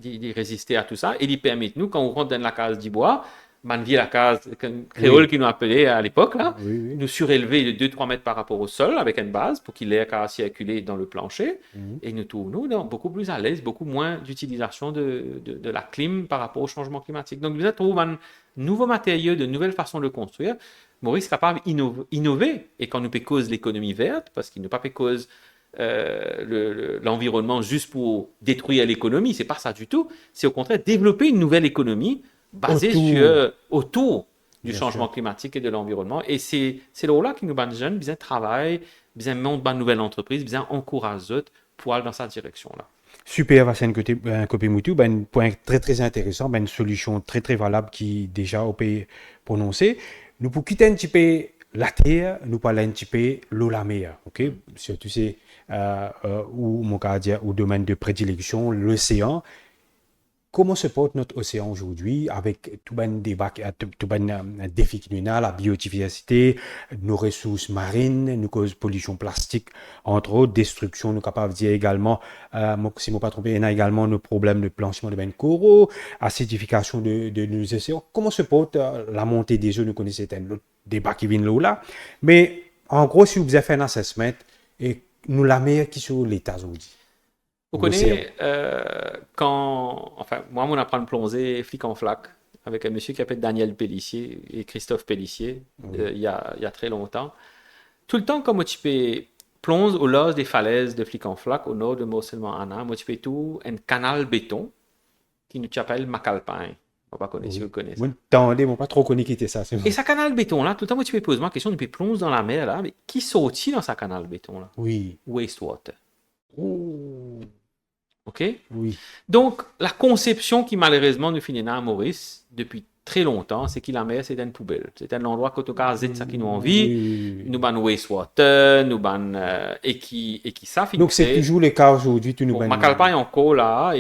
il résistait à tout ça. Et il permet, nous, quand on rentre dans la case du bois, la case créole qui nous appelait à l'époque, là, nous surélever de 2-3 mètres par rapport au sol avec une base pour qu'il ait qu'à circuler dans le plancher. Et nous trouvons beaucoup plus à l'aise, beaucoup moins d'utilisation de la clim par rapport au changement climatique. Donc, nous trouvons un nouveau matériau, de nouvelles façons de le construire. Maurice est capable d'innover. Et quand nous cause l'économie verte, parce qu'il ne pas cause l'environnement juste pour détruire l'économie, c'est pas ça du tout. C'est au contraire développer une nouvelle économie basée autour du changement climatique et de l'environnement. Et c'est là que nous, les jeunes, bien travaillent, bien montent une nouvelle entreprise, bien encouragent eux pour aller dans cette direction-là. Super, Vassine Kopemoutou, un point très très intéressant, une solution très très valable qui déjà au pays prononcé. Nous pour quitter un petit peu la terre, nous parlons un petit peu l'eau la mer, ok? Surtout c'est ou mon cas dire au domaine de prédilection, l'océan. Comment se porte notre océan aujourd'hui avec tout un débat, tout un défi qui nous a, la biodiversité, nos ressources marines, nous cause pollution plastique, entre autres, destruction, nous capables de dire également, si je ne me pas trompé, il y a également nos problèmes de blanchiment de bains de coraux, acidification de nos océans. Comment se porte la montée des eaux? Nous connaissons un autre débat qui vient là, mais en gros, si vous avez fait un assessment, et nous la mer qui sur l'état aujourd'hui. Vous connaissez, moi, mon apprendre plongée flic en flac avec un monsieur qui s'appelle Daniel Pellissier et Christophe Pellissier, il y a très longtemps. Tout le temps, comme tu peux plonger au large des falaises de flic en flac, au nord de Mont-Selman-Anna, tu peux tout un canal béton qui nous s'appelle Macalpine. On va pas connaître si vous connaissez. Moi, pas trop connu qui était ça. Et ce canal béton là, tout le temps, tu peux poser ma question, tu peux plonger dans la mer là, mais qui sortit dans ce canal béton là? Oui. Wastewater. OK? Oui. Donc, la conception qui malheureusement nous finit à Maurice depuis très longtemps, c'est que la mer, c'est une poubelle. C'est un endroit que tu as ça qui nous envie, nous ban wastewater, nous ban et qui ça finit. Donc, c'est toujours le cas aujourd'hui. Macalpine encore là,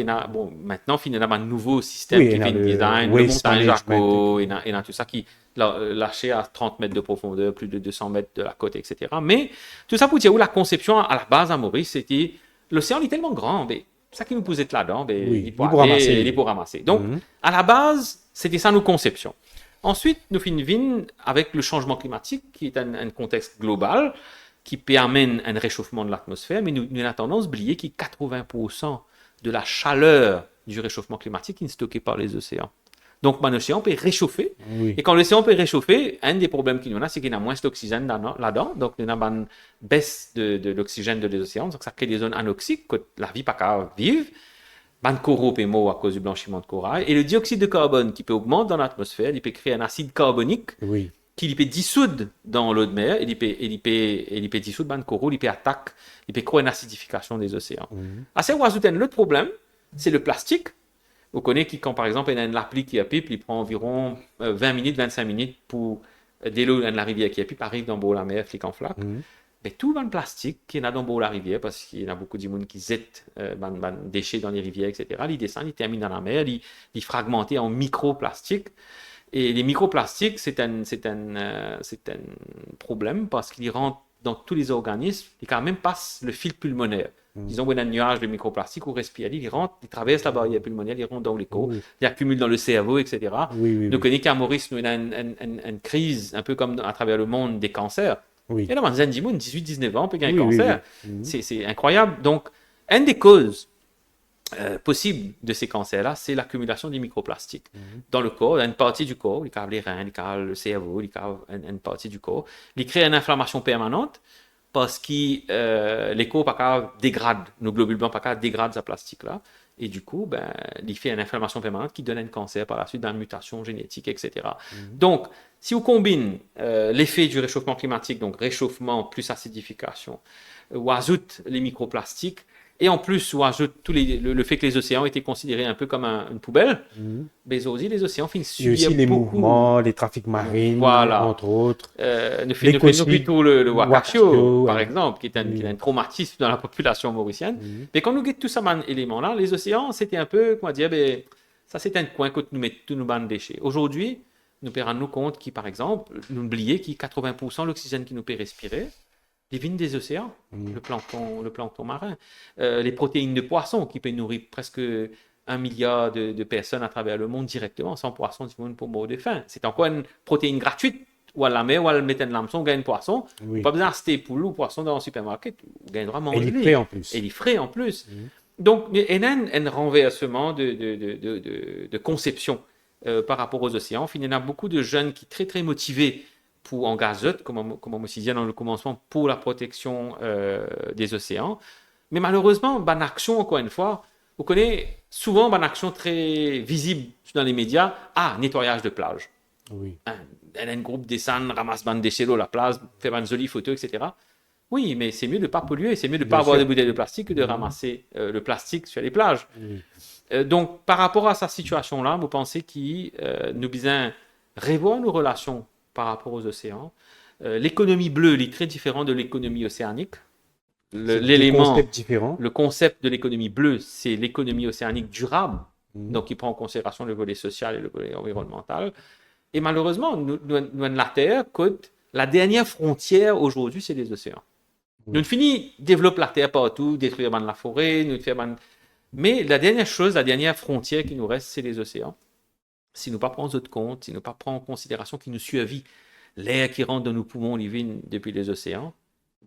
maintenant, finalement, un nouveau système qui fait design, le montagne Jaco, et tout ça qui lâché à 30 mètres de profondeur, plus de 200 mètres de la côte, etc. Mais tout ça pour dire où la conception à la base à Maurice, c'était l'océan est tellement grand, mais ça qui nous posait là-dedans, il faut ramasser. Donc, à la base, c'était ça nos conceptions. Ensuite, nous finissons avec le changement climatique, qui est un contexte global, qui permet un réchauffement de l'atmosphère, mais nous avons tendance à oublier que 80% de la chaleur du réchauffement climatique est stockée par les océans. Donc, l'océan peut réchauffer. Oui. Et quand l'océan peut réchauffer, un des problèmes qu'il y a, c'est qu'il y a moins d'oxygène là-dedans. Donc, il y a une baisse de l'oxygène de l'océan. Donc, ça crée des zones anoxiques que la vie n'a pas vivre. Le coraux peut mourir à cause du blanchiment de corail. Et le dioxyde de carbone qui peut augmenter dans l'atmosphère, il peut créer un acide carbonique qui peut dissoudre dans l'eau de mer. Et il peut dissoudre le coraux, il peut attaquer, il peut créer une acidification des océans. À ce moment-là, l'autre problème, c'est le plastique. Vous connaissez quand, par exemple, il y a une appli qui a pipe, il prend environ 20 minutes, 25 minutes pour dès l'eau de la rivière qui a pipe, arrive dans la mer, flic en flac. Mais tout le plastique qui est dans la rivière, parce qu'il y a beaucoup de monde qui jettent des déchets dans les rivières, etc., il descend, il termine dans la mer, il fragmenté en microplastiques. Et les microplastiques, c'est un problème parce qu'il rentre dans tous les organismes, il quand même passe le fil pulmonaire. Disons qu'il y a un nuage de microplastiques où respirer, il rentre, il traverse la barrière pulmonaire, il rentre dans les côtes, il accumule dans le cerveau, etc. Donc, qu'à Maurice, nous avons une crise, un peu comme à travers le monde des cancers. Et là, on 18-19 ans, on peut gagner un cancer. C'est incroyable. Donc, une des causes possibles de ces cancers-là, c'est l'accumulation des microplastiques dans le corps, une partie du corps, il cave les reins, il cave le cerveau, il cave une partie du corps. Il crée une inflammation permanente. Parce que les corps dégradent, nos globules blancs dégradent ce plastique-là. Et du coup, il fait une inflammation permanente qui donne un cancer par la suite, dans une mutation génétique, etc. Donc, si on combine l'effet du réchauffement climatique, donc réchauffement plus acidification, ou ajoute les microplastiques, et en plus, on ajoute le fait que les océans étaient considérés un peu comme une poubelle, mais aussi les océans finissent Il y a aussi subir les beaucoup. mouvements, les trafics marines, Voilà. entre autres. Nous fait plutôt le Wakashio, par exemple, qui est un traumatisme dans la population mauricienne. Mais quand nous guettons tous ces éléments-là, les océans, c'était un peu, comment dire, ça c'est un coin que nous mettons tous nos bancs de déchets. Aujourd'hui, nous nous rendons compte que, par exemple, n'oubliez que 80% de l'oxygène qui nous peut respirer, les vignes des océans, le plancton marin, les protéines de poisson qui peuvent nourrir presque 1 milliard de personnes à travers le monde directement. Sans poisson, du monde pour mourir de faim. C'est encore une protéine gratuite. Ou à la mer, ou à le mettre dans l'hameçon, on gagne poisson. Pas besoin d'acheter poules ou poisson dans le supermarché. On gagne droit à manger. Et les frais en plus. Et les frais en plus. Donc, il y a un renversement de conception par rapport aux océans. Il y en a beaucoup de jeunes qui sont très, très motivés pour engager, comme on me disait dans le commencement, pour la protection des océans. Mais malheureusement, une action, encore une fois, vous connaissez souvent une action très visible dans les médias, nettoyage de plage. Oui. Un groupe descend, ramasse des déchets de la plage, fait une jolie photo, etc. Oui, mais c'est mieux de ne pas polluer, c'est mieux de ne pas avoir des bouteilles de plastique que de ramasser le plastique sur les plages. Donc, par rapport à cette situation-là, vous pensez que nous devons revoir nos relations par rapport aux océans. L'économie bleue est très différente de l'économie océanique. Le concept de l'économie bleue, c'est l'économie océanique durable, donc qui prend en considération le volet social et le volet environnemental. Et malheureusement, la Terre, la dernière frontière aujourd'hui, c'est les océans. Nous finissons développer la Terre partout, détruire la forêt, mais la dernière frontière qui nous reste, c'est les océans. Si nous ne prenons pas compte, si nous ne prenons pas en considération qui nous survit, l'air qui rentre dans nos poumons, les vignes depuis les océans,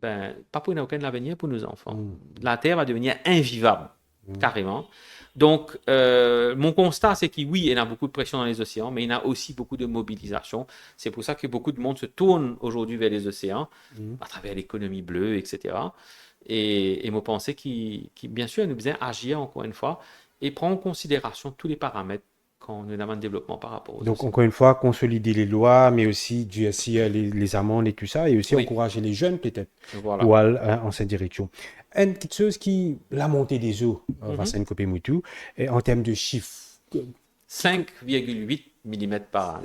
pas pour aucun avenir pour nos enfants. La Terre va devenir invivable, carrément. Donc, mon constat, c'est que oui, il y a beaucoup de pression dans les océans, mais il y a aussi beaucoup de mobilisation. C'est pour ça que beaucoup de monde se tourne aujourd'hui vers les océans, à travers l'économie bleue, etc. Et moi, penser bien sûr, nous devons agir, encore une fois, et prendre en considération tous les paramètres quand nous avons un développement par rapport aux océans. Donc, encore une fois, consolider les lois, mais aussi les amendes et tout ça, et aussi encourager les jeunes, peut-être, pour aller en cette direction. Une petite chose la montée des eaux, Vassaine Kopé-Moutou, en termes de chiffres. 5,8 mm par an.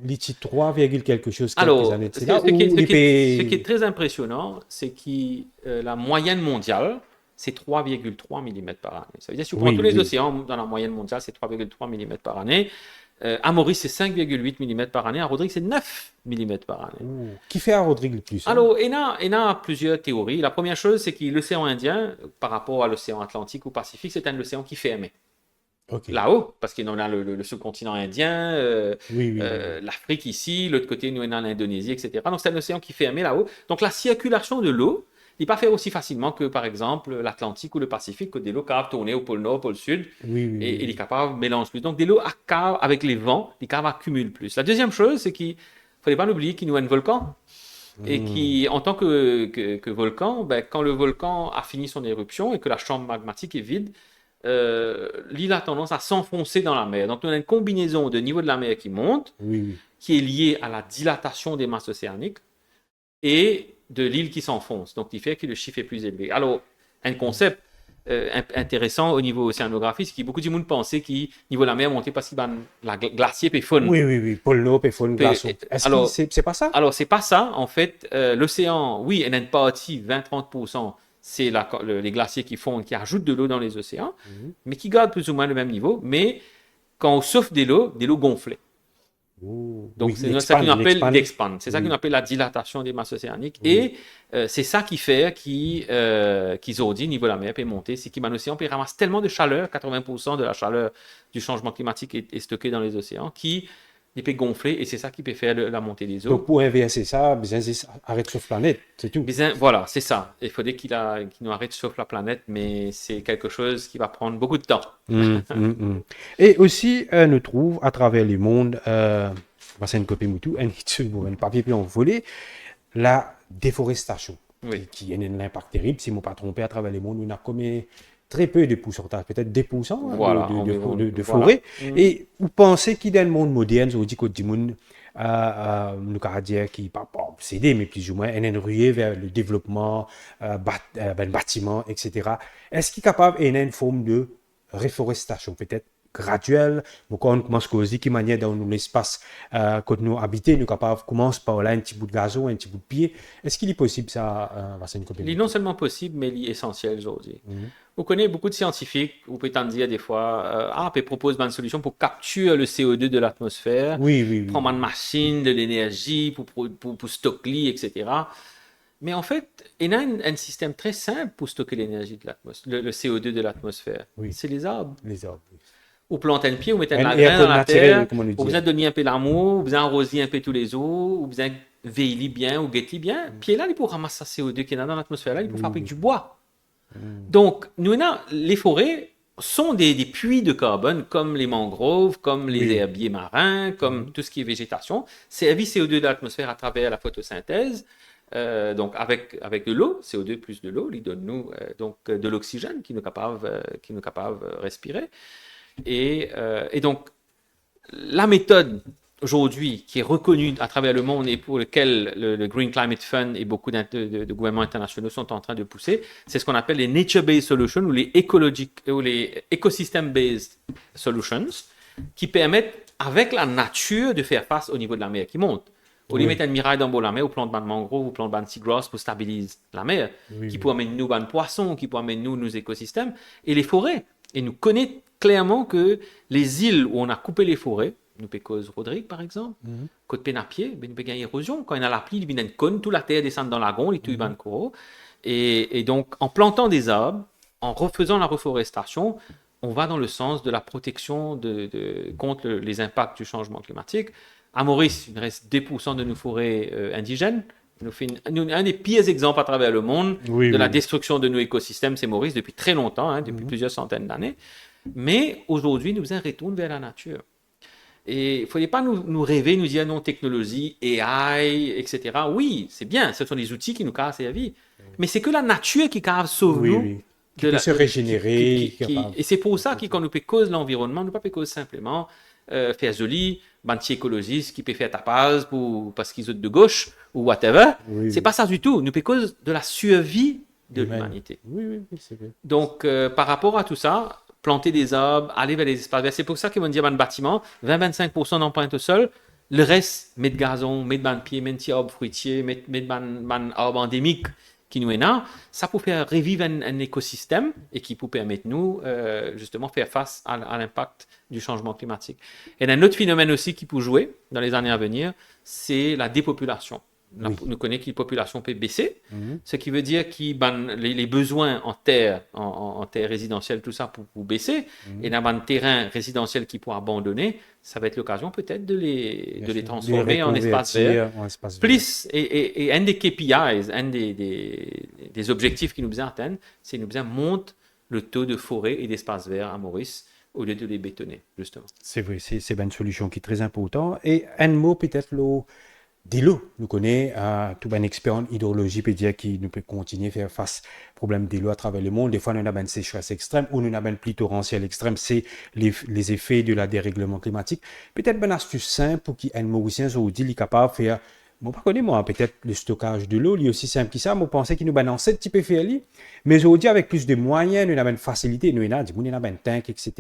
L'ici 3, quelque chose Alors, années. ce qui est très impressionnant, c'est que la moyenne mondiale, c'est 3,3 mm par année. Ça veut dire que si on prend tous les océans, dans la moyenne mondiale, c'est 3,3 mm par année. À Maurice, c'est 5,8 mm par année. À Rodrigue, c'est 9 mm par année. Qui fait à Rodrigue le plus? Alors, il y a plusieurs théories. La première chose, c'est que l'océan Indien, par rapport à l'océan Atlantique ou Pacifique, c'est un océan qui fermait. Là-haut, parce qu'il y a le sous-continent indien, l'Afrique ici, l'autre côté, nous, on a l'Indonésie, etc. Donc, c'est un océan qui fermait là-haut. Donc, la circulation de l'eau n'est pas faite aussi facilement que, par exemple, l'Atlantique ou le Pacifique, que des lots capables de tourner au pôle Nord, au pôle Sud, et il est capable de mélanger plus. Donc, des lots avec les vents, les capables accumulent plus. La deuxième chose, c'est qu'il ne fallait pas l'oublier qu'il nous a un volcan. Et qui, en tant que volcan, quand le volcan a fini son éruption et que la chambre magmatique est vide, l'île a tendance à s'enfoncer dans la mer. Donc, on a une combinaison de niveau de la mer qui monte, qui est liée à la dilatation des masses océaniques et de l'île qui s'enfonce. Donc, il fait que le chiffre est plus élevé. Alors, un concept intéressant au niveau océanographie, c'est que beaucoup de monde pensait que niveau de la mer montait parce que la glacier peut fondre. Oui, pôle Nord peut fondre glaçon. Est-ce que c'est pas ça? Alors, c'est pas ça. En fait, l'océan, oui, il y a une partie, 20-30%, c'est les glaciers qui fondent, qui ajoutent de l'eau dans les océans, mais qui gardent plus ou moins le même niveau. Mais quand on souffle de l'eau gonflait. Donc, c'est ça qu'on appelle l'expand. C'est ça qu'on appelle la dilatation des masses océaniques. Et c'est ça qui fait qu'ils ont dit, niveau de la mer peut monter, c'est que l'océan peut ramasser tellement de chaleur, 80% de la chaleur du changement climatique est stockée dans les océans, qui peut gonfler, et c'est ça qui peut faire la montée des eaux. Donc, pour inverser ça, arrête de chauffer la planète, c'est tout. Voilà, c'est ça. Il faudrait qu'il nous arrête de chauffer la planète, mais c'est quelque chose qui va prendre beaucoup de temps. Et aussi, nous trouve à travers le monde, Vassaine Kopé-Moutou, un papier puis envolé, la déforestation, qui a un impact terrible. Si je ne me pas trompé, à travers le monde, on a combien très peu de pourcentage, peut-être 2% Voilà, de voilà. forêt. Et vous pensez qu'il dans le monde moderne, on dit que du monde, nous allons dire qui pas obsédé, mais plus ou moins, est rué vers le développement, bâtiment, etc. Est-ce qu'il est capable d'une forme de réforestation, peut-être graduelle, donc on commence à causer qui manière dans l'espace que nous habitons, nous capables commence par là un petit bout de gazon, un petit bout de pied. Est-ce qu'il est possible ça, Vincent Il est non seulement possible, mais il est essentiel aujourd'hui. Vous connaissez beaucoup de scientifiques, vous pouvez t'en dire des fois, ils proposent une solution pour capturer le CO2 de l'atmosphère, Oui. prendre une machine, de l'énergie pour stocker, etc. Mais en fait, il y a un système très simple pour stocker l'énergie de l'atmosphère, le CO2 de l'atmosphère. Oui. C'est les arbres. Les arbres. Vous plantez un pied, vous mettez de Un la graine dans la naturel, terre, comme on le vous dit. besoin de donner un peu l'amour, vous besoin arroser un peu tous les jours, vous besoin veiller bien ou guetter bien. Puis là, il faut ramasser ce CO2 qui est dans l'atmosphère, là, il faut fabriquer du bois. Donc, les forêts sont des puits de carbone, comme les mangroves, comme les herbiers marins, comme tout ce qui est végétation. Servent CO2 de l'atmosphère à travers la photosynthèse. Donc, avec de l'eau, CO2 plus de l'eau, il donne nous de l'oxygène qui nous capable de respirer. Et donc, la méthode aujourd'hui qui est reconnue à travers le monde et pour lequel le Green Climate Fund et beaucoup de gouvernements internationaux sont en train de pousser, c'est ce qu'on appelle les Nature-Based Solutions ou les Ecosystem-Based Solutions qui permettent, avec la nature, de faire face au niveau de la mer qui monte. Au lieu de mettre une miraille dans la mer, ou plante de mangrove, ou plante de seagrass pour stabiliser la mer, qui peut amener nous des poissons, qui peut amener nous nos écosystèmes, et les forêts. Et nous connaissons clairement que les îles où on a coupé les forêts, nous cause Rodrigue par exemple, côte Pénapier, nous peut gagner érosion. Quand il y a la pluie, il vient une cône, toute la terre descend dans la gonde, il tue une coraux. Et donc, en plantant des arbres, en refaisant la reforestation, on va dans le sens de la protection contre les impacts du changement climatique. À Maurice, il reste 2% de nos forêts indigènes. Un des pires exemples à travers le monde de la destruction de nos écosystèmes, c'est Maurice depuis très longtemps, depuis plusieurs centaines d'années. Mais aujourd'hui, nous retournons vers la nature. Et il ne faudrait pas nous rêver, nous dire non, technologie, AI, etc. Oui, c'est bien, ce sont des outils qui nous cassent la vie. Mais c'est que la nature qui sauve nous. Qui peut se régénérer. Et c'est pour ça que quand nous peut cause l'environnement, nous ne peut pas cause simplement faire joli, banti écologiste qui peut faire tapage parce qu'ils sont de gauche ou whatever. C'est pas ça du tout. Nous peut cause de la survie de l'humanité. Oui, c'est vrai. Donc, par rapport à tout ça, planter des arbres, aller vers les espaces verts. C'est pour ça qu'ils vont dire dans le bâtiment, 20-25% d'empreinte au sol, le reste, mettre gazon, mettre ban pied, mettre arbre fruitier, mettre arbre endémique qui nous est là, ça peut faire revivre un écosystème et qui peut permettre nous, justement, faire face à l'impact du changement climatique. Et un autre phénomène aussi qui peut jouer dans les années à venir, c'est la dépopulation. Nous connaissons que la population peut baisser, ce qui veut dire que les besoins en terre résidentielle, tout ça pour baisser, et dans un terrain résidentiel qui pourra abandonner, ça va être l'occasion peut-être de les transformer en espace vert. Plus, et un des KPIs, un des objectifs qui nous besoin atteindre, c'est nous besoin monter le taux de forêt et d'espace vert à Maurice au lieu de les bétonner, justement. C'est vrai, c'est une solution qui est très importante. Et un mot peut-être de l'eau. Nous connaissons tout un expert en hydrologie peut dire qui nous peut continuer à faire face au problème de l'eau à travers le monde. Des fois, nous avons une sécheresse extrême ou nous avons une pluie torrentielle extrême. C'est les effets de la dérèglement climatique. Peut-être une astuce simple pour qu'un Mauricien soit capable de faire, peut-être le stockage de l'eau, lui aussi simple que ça. Moi, je pensais qu'il nous a ce type de faire, mais aujourd'hui, avec plus de moyens, nous avons une facilité, nous avons un tank, etc.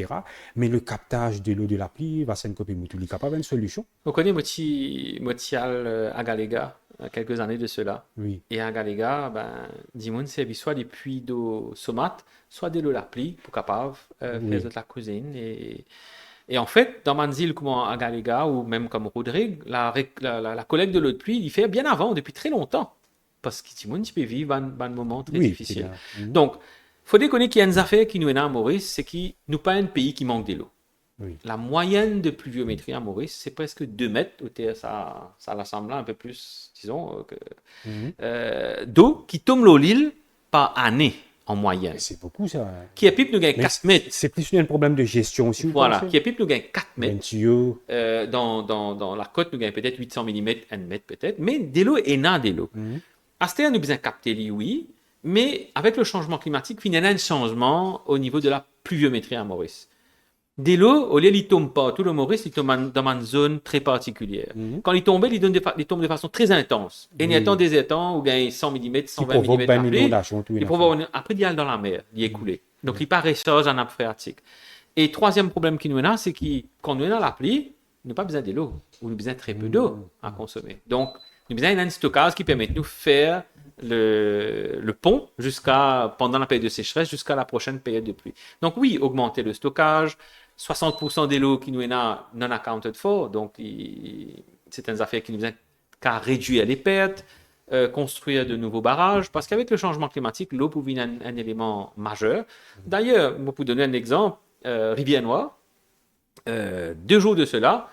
Mais le captage de l'eau de la pluie, va s'en couper, nous capable une solution. On connaît Motial à Galega, quelques années de cela. Oui. Et à Galega, dis-moi, c'est soit des puits d'eau somate, soit de l'eau de la pluie pour capable faire de la cuisine. Et en fait, dans Manzil, comme à Galega, ou même comme Rodrigue, la collecte de l'eau de pluie, il fait bien avant, depuis très longtemps. Parce que Timon, tu peux vivre un moment très difficile. Donc, il faut déconner qu'il y a une affaire qui nous est à Maurice, c'est que nous pas un pays qui manque de l'eau. La moyenne de pluviométrie à Maurice, c'est presque 2 mètres, ça l'assemble un peu plus, disons, d'eau qui tombe l'île par année. En moyenne. C'est beaucoup ça. Qui a pipe nous gagne 4 mètres. C'est plus un problème de gestion aussi. Voilà, qui a pipe nous gagne 4 mètres. Dans la côte, nous gagne peut-être 800 mm, 1 mètre peut-être. Mais de l'eau est nan de l'eau. À ce terme, nous besoin capter les oui, Mais avec le changement climatique, il y a un changement au niveau de la pluviométrie à Maurice. Dès l'eau, au lieu, il ne tombe pas. Tout le Maurice, il tombe dans une zone très particulière. Quand il tombe, il tombe de façon très intense. Et il y a des étangs où il y a 100 mm, 120 mm de pluie. Il provoque après, il y a dans la mer, il est coulé. Donc, il part recharge en nappe phréatique. Et troisième problème qui nous a, c'est que quand nous avons la pluie, nous n'avons pas besoin de l'eau. Ou nous avons besoin de très peu d'eau à consommer. Donc, nous avons besoin d'un stockage qui permet de nous faire le pont pendant la période de sécheresse jusqu'à la prochaine période de pluie. Donc, oui, augmenter le stockage. 60% de l'eau qui nous est non accounted for, donc c'est une affaire qui nous a qu'à réduire les pertes, construire de nouveaux barrages, parce qu'avec le changement climatique, l'eau peut être un élément majeur. D'ailleurs, pour donner un exemple, Rivière-Noire, 2 jours de cela,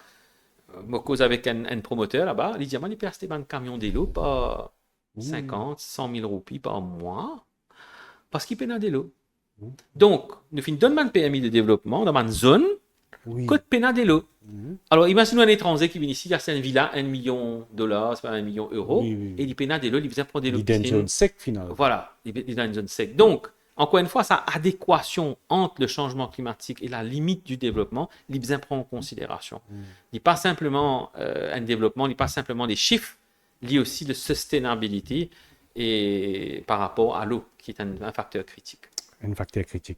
je cause avec un promoteur là-bas, il dit, il peut acheter un camion d'eau par 50, 100 000 roupies par mois, parce qu'il peut de l'eau. Donc, nous finissons un permis de développement dans une zone côte pénal de l'eau. Alors, imaginez un étranger qui vient ici, il a une villa, $1 million, c'est pas $1 million, et il pénal de l'eau, il vient prendre de l'eau. Il est dans une zone sec, finalement. Voilà, il est dans une zone sec. Donc, encore une fois, sa adéquation entre le changement climatique et la limite du développement, il vient prendre en considération. Il n'est pas simplement un développement, il n'est pas simplement des chiffres, il y a aussi de sustainability et par rapport à l'eau, qui est un facteur critique. Un facteur critique.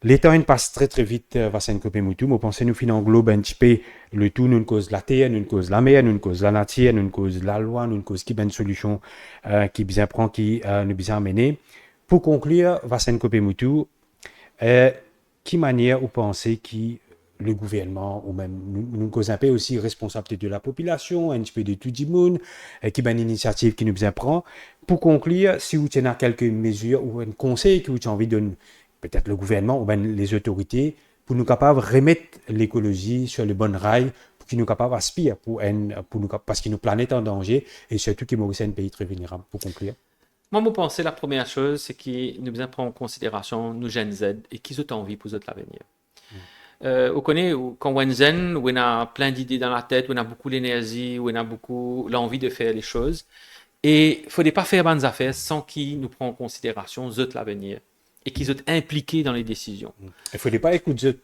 Les temps passe très très vite, Vassan Kopemoutou. Moi, pensez nous finissons englobe un petit peu le tout. Nous cause la terre, nous cause la mer, nous cause la nature, nous cause la loi, nous cause qui une solution qui bien prend, qui nous bien amener. Pour conclure, Vassan Kopemoutou, qui manière vous pensez qui le gouvernement ou même nous cause un peu aussi responsabilité de la population, un petit peu de tout le monde, qui une initiative qui nous bien prend. Pour conclure, si vous tenez à quelques mesures ou un conseil que vous avez envie de donner, peut-être le gouvernement ou même les autorités, pour nous capables de remettre l'écologie sur le bon rail, pour qu'ils nous capables d'aspirer parce que nos planète en danger et surtout que Maurice est un pays très vulnérable. Pour conclure. Moi, je pense que la première chose, c'est qu'ils nous prendre en considération nos jeunes Z et qu'ils ont envie pour l'avenir. On connaît quand on est jeune, on a plein d'idées dans la tête, on a beaucoup d'énergie, on a beaucoup l'envie de faire les choses. Et il ne faudrait pas faire bonnes affaires sans qu'ils nous prennent en considération l'avenir et qu'ils soient impliqués dans les décisions. Il ne faudrait pas écouter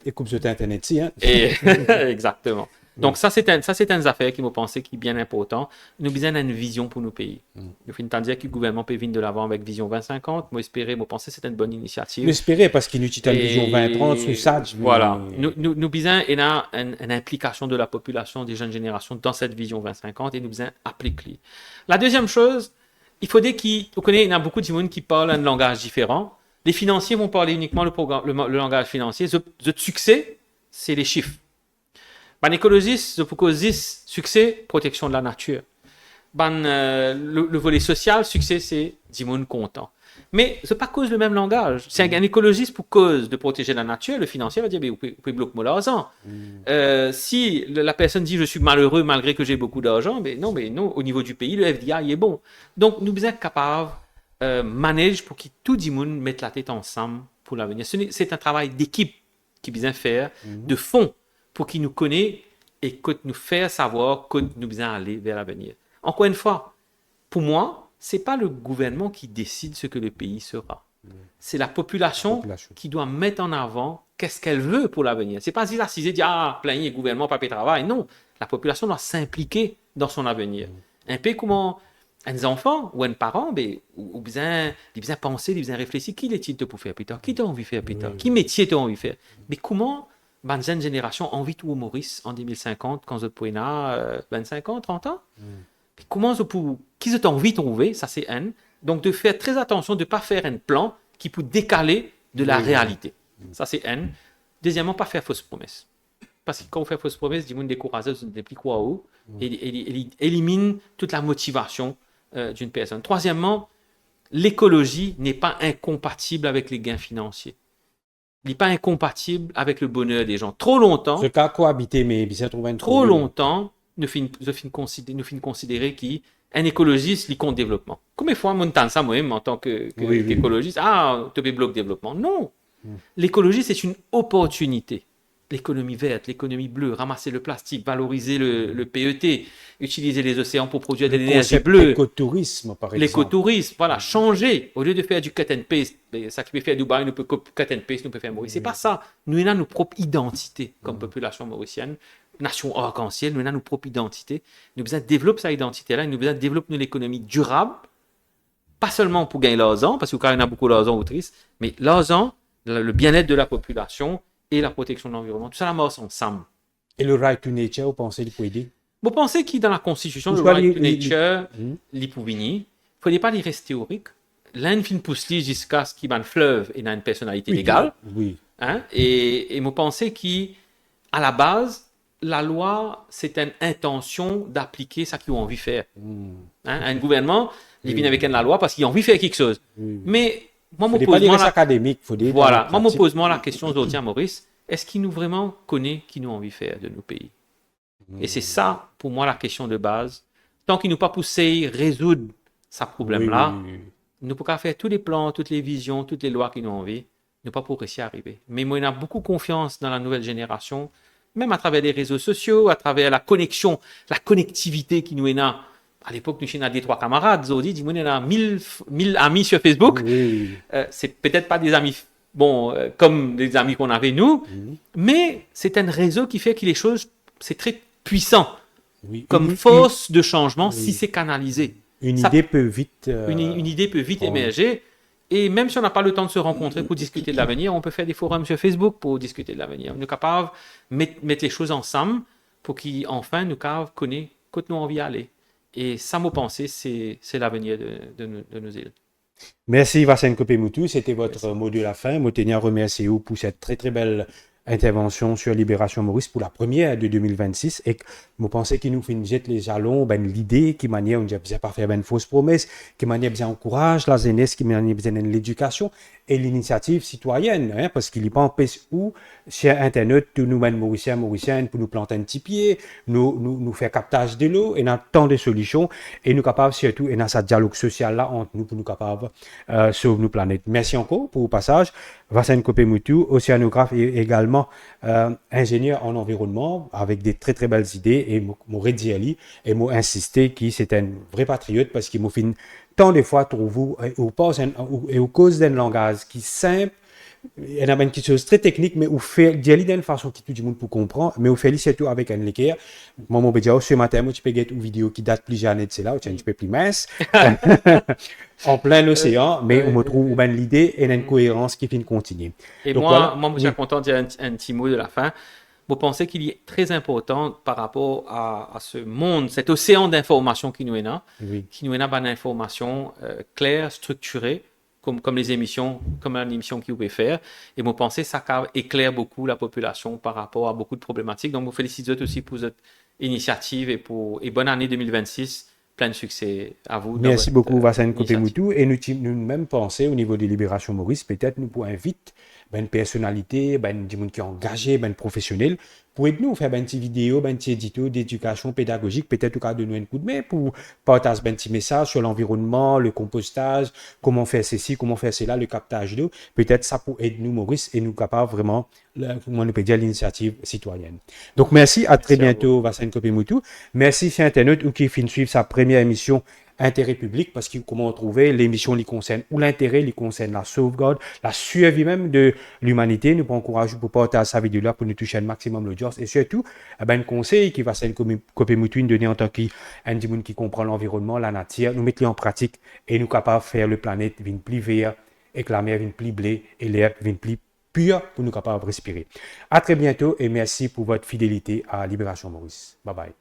Internet, hein? Exactement. Donc, ça, c'est une affaire qui me pensait qui est bien important. Nous avons une vision pour nos pays. Nous finissons dire que le gouvernement peut venir de l'avant avec Vision 2050. Moi, j'espérais, moi, pensais que c'était une bonne initiative. J'espérais parce qu'il utilise la Vision 2030 sous ça. Voilà. Nous avons une implication de la population, des jeunes générations dans cette Vision 2050 et nous avons appliqué. La deuxième chose, il faut dire il y a beaucoup de gens qui parlent un langage différent. Les financiers vont parler uniquement le langage financier. Le succès, c'est les chiffres. Ben, écologiste, pour 10 succès, protection de la nature. Ben, le volet social, succès, c'est 10 monde content. Mais ce n'est pas cause le même langage. C'est un écologiste pour cause de protéger la nature, le financier va dire, vous pouvez bloquer mon argent. Si la personne dit, je suis malheureux malgré que j'ai beaucoup d'argent, mais non, au niveau du pays, le FDI est bon. Donc, nous sommes capables de manager pour que tout le monde mette la tête ensemble pour l'avenir. C'est un travail d'équipe qui vient faire, de fond, pour qu'il nous connaisse et que nous faire savoir que nous devons aller vers l'avenir. Encore une fois, pour moi, ce n'est pas le gouvernement qui décide ce que le pays sera. C'est la population qui doit mettre en avant qu'est-ce qu'elle veut pour l'avenir. Ce n'est pas si la CISE dit « Ah, plein le gouvernement, pas de travail ». Non, la population doit s'impliquer dans son avenir. Un peu comment un enfant ou un parent, ou besoin penser, il besoin réfléchir. Qui est-il pour faire plus tard? Qui t'as envie de faire plus tard? Qui métier t'as envie de faire? Mais comment une jeune génération a envie de tout au Maurice en 2050, quand vous pouvez 25 ans, 30 ans? Comment vous qui vous envie de trouver? Ça, c'est un. Donc, de faire très attention de ne pas faire un plan qui peut décaler de la réalité. Ça, c'est un. Deuxièmement, pas faire fausse promesse. Parce que quand on fait fausse promesse, du monde découragé, on ne plus quoi où, et il élimine toute la motivation d'une personne. Troisièmement, l'écologie n'est pas incompatible avec les gains financiers. Il n'est pas incompatible avec le bonheur des gens. Trop longtemps. Ce cas cohabiter, mais bien trouver une trop longtemps, nous finissons considérer qu'un écologiste, il compte développement. Combien de fois, montant ça moi-même en tant qu'écologiste, tu peux bloquer développement. Non. L'écologie, c'est une opportunité l'économie verte, l'économie bleue, ramasser le plastique, valoriser le PET, utiliser les océans pour produire de l'énergie bleue. L'écotourisme, par exemple. L'écotourisme, voilà, changer. Au lieu de faire du cut and paste, ça qui peut faire Dubaï, nous peut cut and paste, nous peut faire Maurice. C'est pas ça. Nous avons nos propres identités comme population mauricienne, nation arc-en-ciel, nous avons nos propres identités. Nous besoin de développer cette identité-là, nous besoin de développer l'économie durable, pas seulement pour gagner l'argent, parce que quand il y a beaucoup d'argent ou triste, mais l'argent, le bien-être de la population et la protection de l'environnement. Tout ça, la marche ensemble. Et le right to nature, vous pensez qu'il peut aider? Vous pensez qu'il dans la Constitution, le right to nature, il ne faudrait pas les rester théorique. L'un fin pousse jusqu'à ce qu'il y ait un fleuve et une personnalité légale. Oui. Hein? Et vous pensez qu'à la base, la loi, c'est une intention d'appliquer ce qu'ils ont envie de faire. Hein? Un gouvernement, il vient avec la loi parce qu'il a envie de faire quelque chose. Mais moi, je pose la question aujourd'hui à Maurice, est-ce qu'il nous vraiment connaît qui nous a envie de faire de nos pays? Et c'est ça, pour moi, la question de base. Tant qu'il nous pas poussé à résoudre ce problème-là, nous ne pouvons pas faire tous les plans, toutes les visions, toutes les lois qui nous ont envie, nous pas pour réussir à arriver. Mais moi, j'ai beaucoup confiance dans la nouvelle génération, même à travers les réseaux sociaux, à travers la connexion, la connectivité qui nous est là. À l'époque, nous avons des trois camarades, Zodi, dis-moi, on a 1000 amis sur Facebook. C'est peut-être pas des amis comme des amis qu'on avait nous, mais c'est un réseau qui fait que les choses, c'est très puissant comme force de changement si c'est canalisé. Une idée peut vite émerger. Et même si on n'a pas le temps de se rencontrer pour discuter de l'avenir, on peut faire des forums sur Facebook pour discuter de l'avenir. On est capable de mettre les choses ensemble pour qu'enfin nous connaissent quand nous envie d'aller. Et ça, moi, penser, c'est l'avenir de nos îles. Merci, Vasen Kopemoutou. C'était votre mot de la fin. Je tiens à remercier vous pour cette très, très belle intervention sur Libération Maurice pour la première de 2026. Et je pense qu'il nous fait jeter les jalons, l'idée qui manière, on ne dit pas faire une fausse promesse, qui manière bien encourage la jeunesse, qui manière bien l'éducation et l'initiative citoyenne, hein, parce qu'il n'y a pas empêche où, sur Internet, tous nous-mêmes Mauriciennes, pour nous planter un petit pied, nous faire captage de l'eau, et dans tant de solutions, et nous capables surtout, et dans ce dialogue social-là entre nous, pour nous capables sauver nos planètes. Merci encore pour le passage. Vasen Kopemoutou, océanographe et également ingénieur en environnement, avec des très très belles idées, et m'aurait dit et m'a insisté qu'il c'était un vrai patriote, parce qu'il m'a fait tant de fois pour vous, et au cause d'un langage qui est simple, il y a une petite chose très technique, mais où fait dire d'une façon qui tout le monde peut comprendre, mais où fait surtout avec un l'équerre. Moi, mon dire ce matin, moi, tu peux get une vidéo qui date plus jeune de celle-là, ou tu peux plus mince, en plein océan, mais on me trouve où l'idée et une cohérence qui finit de continuer. Et donc, moi, je suis content de dire un petit mot de la fin. Vous pensez qu'il est très important par rapport à ce monde, cet océan d'informations qui nous est là, qui nous est là, une information claire, structurée, comme les émissions, comme l'émission que vous pouvez faire. Et vous pensez que ça éclaire beaucoup la population par rapport à beaucoup de problématiques. Donc, vous félicite aussi pour cette initiative et bonne année 2026. Plein de succès à vous. Merci beaucoup, Vasen Kopemoutou. Et nous même penser au niveau de Libération Maurice, peut-être nous pouvons inviter une personnalité, des gens qui sont engagés, professionnels, pour aider nous à faire une petite vidéo, un petit édito d'éducation pédagogique, peut-être au cas de nous un coup de main pour partager un petit message sur l'environnement, le compostage, comment faire ceci, comment faire cela, le captage d'eau. Peut-être ça pour aider nous, Maurice, et nous capables vraiment, comment on peut dire, l'initiative citoyenne. Donc, merci, à très bientôt, Vasen Kopemoutou. Merci, sur Internet, ou qui finit de suivre sa première émission intérêt public, parce que comment trouver l'émission qui concerne ou l'intérêt qui concerne la sauvegarde, la survie même de l'humanité. Nous pouvons encourager pour partager sa vidéo là pour nous toucher un maximum l'audience et surtout un conseil qui va s'être Kopemoutou donner en tant qu'un qui comprend l'environnement, la nature, nous mettre en pratique et nous capables de faire le planète vine plus vert et que la mer vine plus blé et l'air vine plus pur pour nous capables de respirer. À très bientôt et merci pour votre fidélité à Libération Maurice. Bye bye.